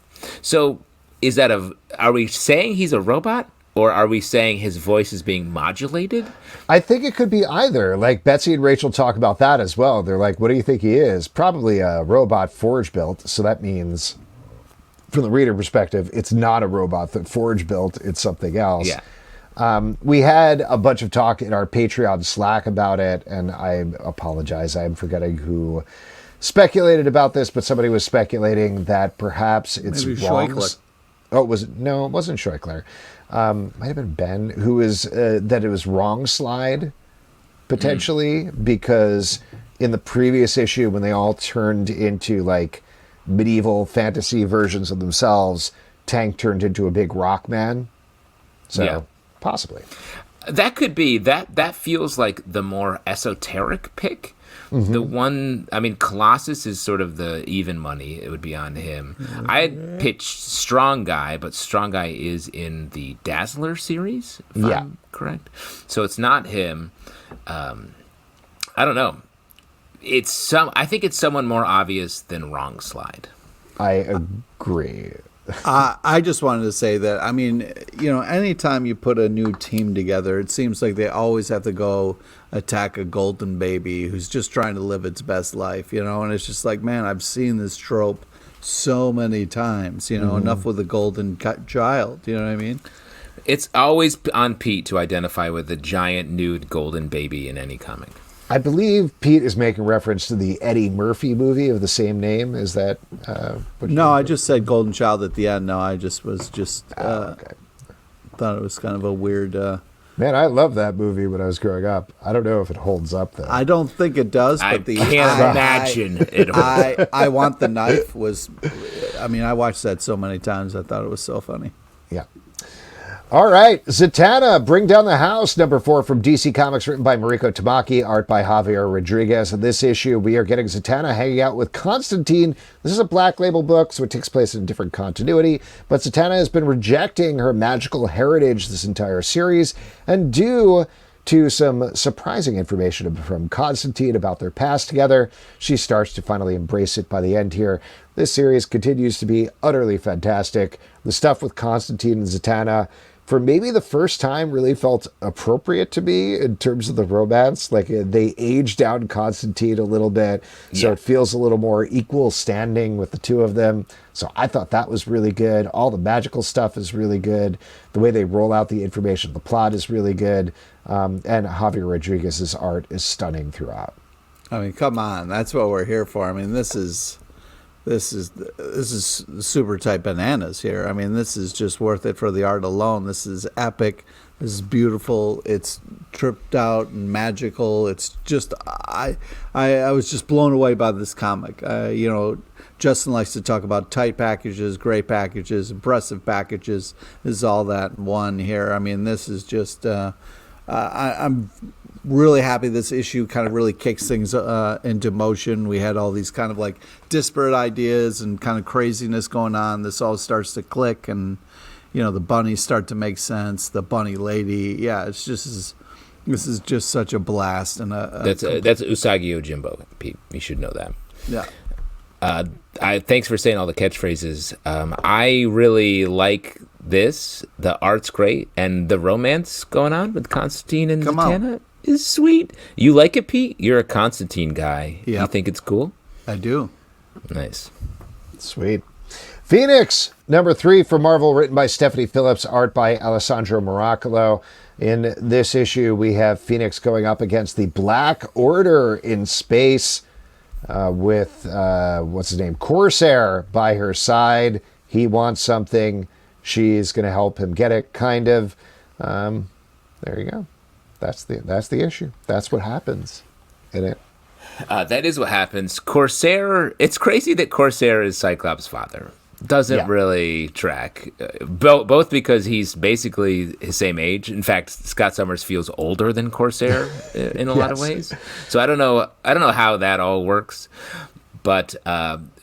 So are we saying he's a robot, or are we saying his voice is being modulated? I think it could be either. Like Betsy and Rachel talk about that as well. They're like, what do you think he is? Probably a robot Forge built. So that means, from the reader perspective, it's not a robot that Forge built. It's something else. Yeah. We had a bunch of talk in our Patreon Slack about it, and I apologize. I'm forgetting who speculated about this, but somebody was speculating that perhaps it's wrong. Oh, it wasn't Scheuchler. Might have been Ben, who was that it was wrong slide, potentially, because in the previous issue, when they all turned into like medieval fantasy versions of themselves, Tank turned into a big rock man. So possibly. That could be, that feels like the more esoteric pick. The one, Colossus is sort of the even money. It would be on him. I had pitched Strong Guy, but Strong Guy is in the Dazzler series, if I'm correct. So it's not him. I don't know. I think it's someone more obvious than Wrong Slide. I agree. I just wanted to say that, anytime you put a new team together, it seems like they always have to go attack a golden baby who's just trying to live its best life, and it's just like, man, I've seen this trope so many times, enough with the golden child, you know what I mean? It's always on Pete to identify with the giant nude golden baby in any comic. I believe Pete is making reference to the Eddie Murphy movie of the same name. Is that? No, I just said Golden Child at the end. No, I just okay. Thought it was kind of a weird. Man, I loved that movie when I was growing up. I don't know if it holds up though. I don't think it does. But I can't imagine it. I Want the Knife was. I watched that so many times. I thought it was so funny. Yeah. All right, Zatanna, Bring Down the House, number 4 from DC Comics, written by Mariko Tamaki, art by Javier Rodriguez. In this issue, we are getting Zatanna hanging out with Constantine. This is a Black Label book, so it takes place in a different continuity, but Zatanna has been rejecting her magical heritage this entire series, and due to some surprising information from Constantine about their past together, she starts to finally embrace it by the end here. This series continues to be utterly fantastic. The stuff with Constantine and Zatanna, for maybe the first time, really felt appropriate to me in terms of the romance. Like, they aged down Constantine a little bit, so it feels a little more equal standing with the two of them. So I thought that was really good. All the magical stuff is really good. The way they roll out the information, the plot is really good. And Javier Rodriguez's art is stunning throughout. Come on. That's what we're here for. This is this is super tight bananas here. I mean, this is just worth it for the art alone. This is epic. This is beautiful. It's tripped out and magical. It's just I was just blown away by this comic. Justin likes to talk about tight packages, great packages, impressive packages. This is all that in one here. I mean, this is just I'm really happy this issue kind of really kicks things into motion. We had all these kind of like disparate ideas and kind of craziness going on. This all starts to click, and the bunnies start to make sense. The bunny lady, yeah, this is just such a blast. And that's Usagi Yojimbo, Pete. You should know that. Yeah. Thanks for saying all the catchphrases. I really like this. The art's great, and the romance going on with Constantine and Zatanna is sweet. You like it, Pete? You're a Constantine guy. Yeah. You think it's cool? I do. Nice. Sweet. Phoenix, number 3 for Marvel, written by Stephanie Phillips, art by Alessandro Miracolo. In this issue, we have Phoenix going up against the Black Order in space with, what's his name, Corsair by her side. He wants something. She's going to help him get it, kind of. There you go. That's the issue. That's what happens in it. That is what happens. Corsair, it's crazy that Corsair is Cyclops' father. Doesn't really track, both because he's basically his same age. In fact, Scott Summers feels older than Corsair in a lot of ways. So I don't know how that all works. But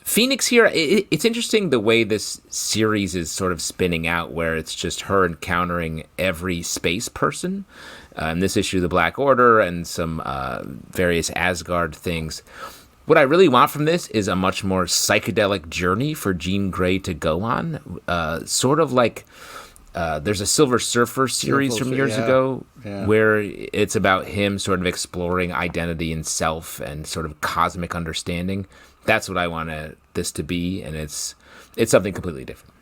Phoenix here, it's interesting the way this series is sort of spinning out, where it's just her encountering every space person. In this issue, the Black Order and some various Asgard things. What I really want from this is a much more psychedelic journey for Jean Grey to go on. Sort of like there's a Silver Surfer series from years ago where it's about him sort of exploring identity and self and sort of cosmic understanding. That's what I want this to be, and it's something completely different.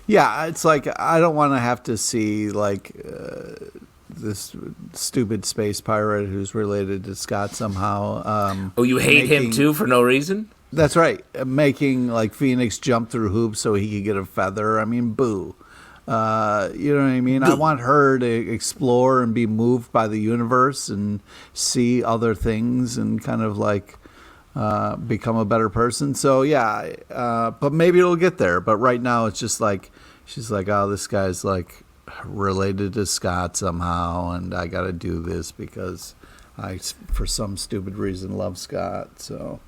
Yeah, it's like I don't want to have to see like this stupid space pirate who's related to Scott somehow. You hate him too for no reason? That's right. Making like Phoenix jump through hoops so he could get a feather. I mean, boo. You know what I mean? I want her to explore and be moved by the universe and see other things and kind of like become a better person. So yeah, but maybe it'll get there. But right now it's just like, she's like, oh, this guy's like related to Scott somehow, and I got to do this because I, for some stupid reason, love Scott. So,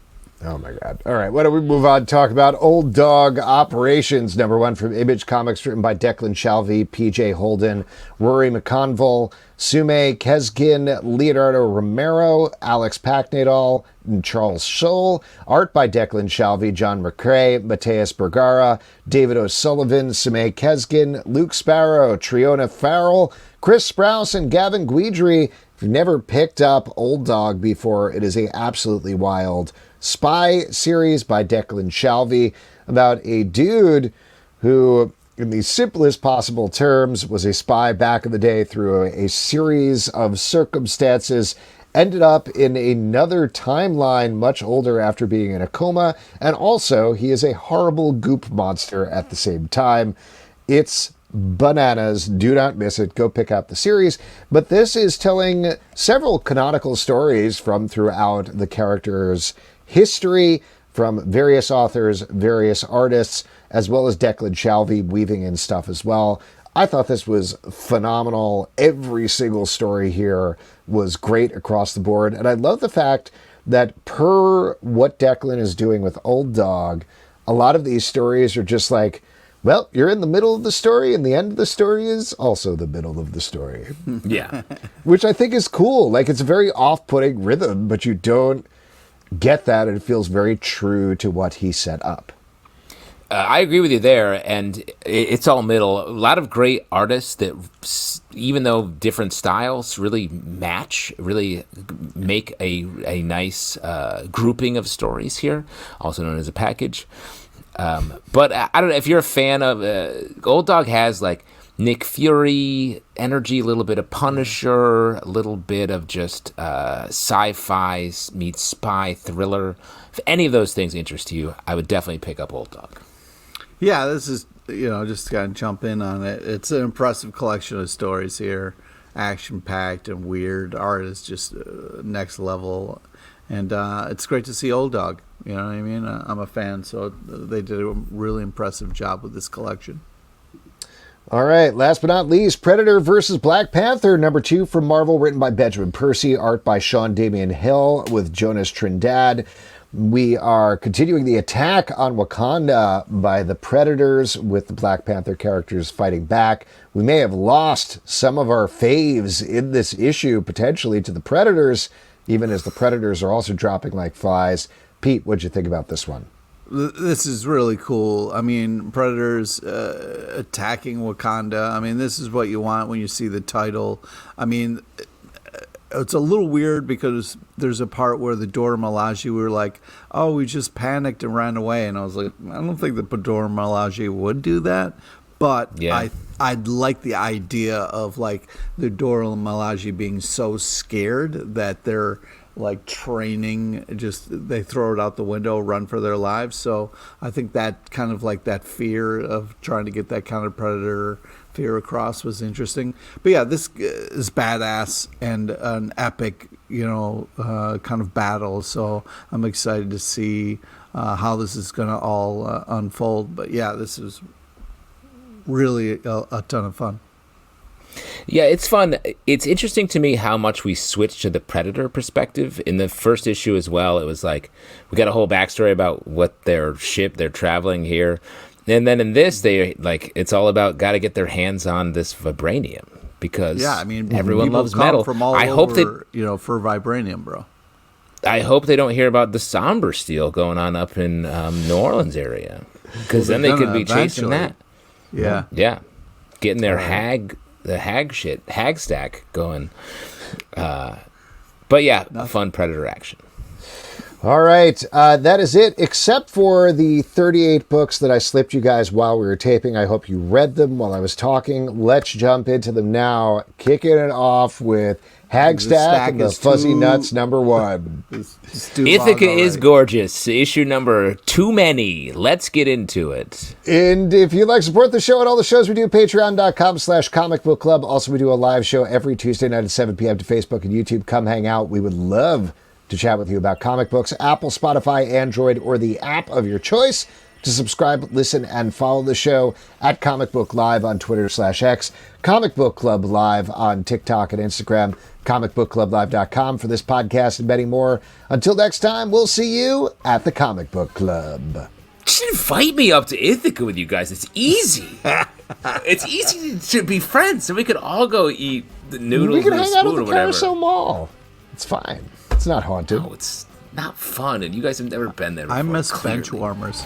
oh my God! All right, why don't we move on? Talk about Old Dog Operations, number 1 from Image Comics, written by Declan Shalvey, P.J. Holden, Rory McConville, Sume Kesgin, Leonardo Romero, Alex Packnadal, and Charles Scholl. Art by Declan Shalvey, John McCrae, Mateus Bergara, David O'Sullivan, Sume Kesgin, Luke Sparrow, Triona Farrell, Chris Sprouse, and Gavin Guidry. If you've never picked up Old Dog before, it is a absolutely wild spy series by Declan Shalvey about a dude who, in the simplest possible terms, was a spy back in the day through a series of circumstances, ended up in another timeline much older after being in a coma, and also he is a horrible goop monster at the same time. It's bananas. Do not miss it. Go pick up the series. But this is telling several canonical stories from throughout the character's history, from various authors, various artists, as well as Declan Shalvey weaving in stuff as well. I thought this was phenomenal. Every single story here was great across the board. And I love the fact that per what Declan is doing with Old Dog, a lot of these stories are just like, well, you're in the middle of the story, and the end of the story is also the middle of the story. Yeah. Which I think is cool. Like, it's a very off-putting rhythm, but you don't get that, and it feels very true to what he set up. I agree with you there, and it's all middle. A lot of great artists that, even though different styles, really match, really make a nice grouping of stories here, also known as a package. But I don't know if you're a fan of Old Dog has like Nick Fury energy, a little bit of Punisher, a little bit of just sci-fi meets spy thriller. If any of those things interest you, I would definitely pick up Old Dog. Yeah, this is, just got to jump in on it. It's an impressive collection of stories here, action-packed and weird. Art is just next level, and it's great to see Old Dog. You know what I mean? I'm a fan, so they did a really impressive job with this collection. All right, last but not least, Predator versus Black Panther, #2 from Marvel, written by Benjamin Percy, art by Sean Damian Hill with Jonas Trindad. We are continuing the attack on Wakanda by the Predators, with the Black Panther characters fighting back. We may have lost some of our faves in this issue, potentially, to the Predators, even as the Predators are also dropping like flies. Pete, what'd you think about this one? This is really cool. I mean, Predators attacking Wakanda. I mean, this is what you want when you see the title. I mean, it's a little weird because there's a part where the Dora Milaje, we were like, oh, we just panicked and ran away. And I was like, I don't think the Dora Milaje would do that. But yeah. I'd like the idea of, like, the Dora Milaje being so scared that they're like training, just they throw it out the window, run for their lives. So I think that kind of like that fear of trying to get that kind of Predator fear across was interesting. But yeah, this is badass and an epic, kind of battle. So I'm excited to see how this is going to all unfold. But yeah, this is really a ton of fun. Yeah, it's fun. It's interesting to me how much we switched to the Predator perspective. In the first issue as well, it was like, we got a whole backstory about what their ship, they're traveling here. And then in this, it's all about got to get their hands on this vibranium because everyone loves metal. From all over, for vibranium, bro. I hope they don't hear about the somber steel going on up in New Orleans area, because then they could be chasing that. Yeah. Yeah. Getting their hag stack going. But yeah, fun Predator action. All right, that is it, except for the 38 books that I slipped you guys while we were taping. I hope you read them while I was talking. Let's jump into them now, kicking it off with Hagstack and the Fuzzy Nuts #1. Ithaca is gorgeous. Issue number too many. Let's get into it. And if you'd like to support the show and all the shows we do, patreon.com/Comic Book Club. Also, we do a live show every Tuesday night at 7 p.m. to Facebook and YouTube. Come hang out. We would love to chat with you about comic books. Apple, Spotify, Android, or the app of your choice. To subscribe, listen, and follow the show at Comic Book Live on Twitter/X, Comic Book Club Live on TikTok and Instagram, comicbookclublive.com for this podcast and many more. Until next time, we'll see you at the Comic Book Club. Just invite me up to Ithaca with you guys. It's easy. It's easy to be friends, so we could all go eat the noodles. We can and hang out at the Carousel Mall. It's fine. It's not haunted. No, it's not fun, and you guys have never been there before. I miss bench warmers.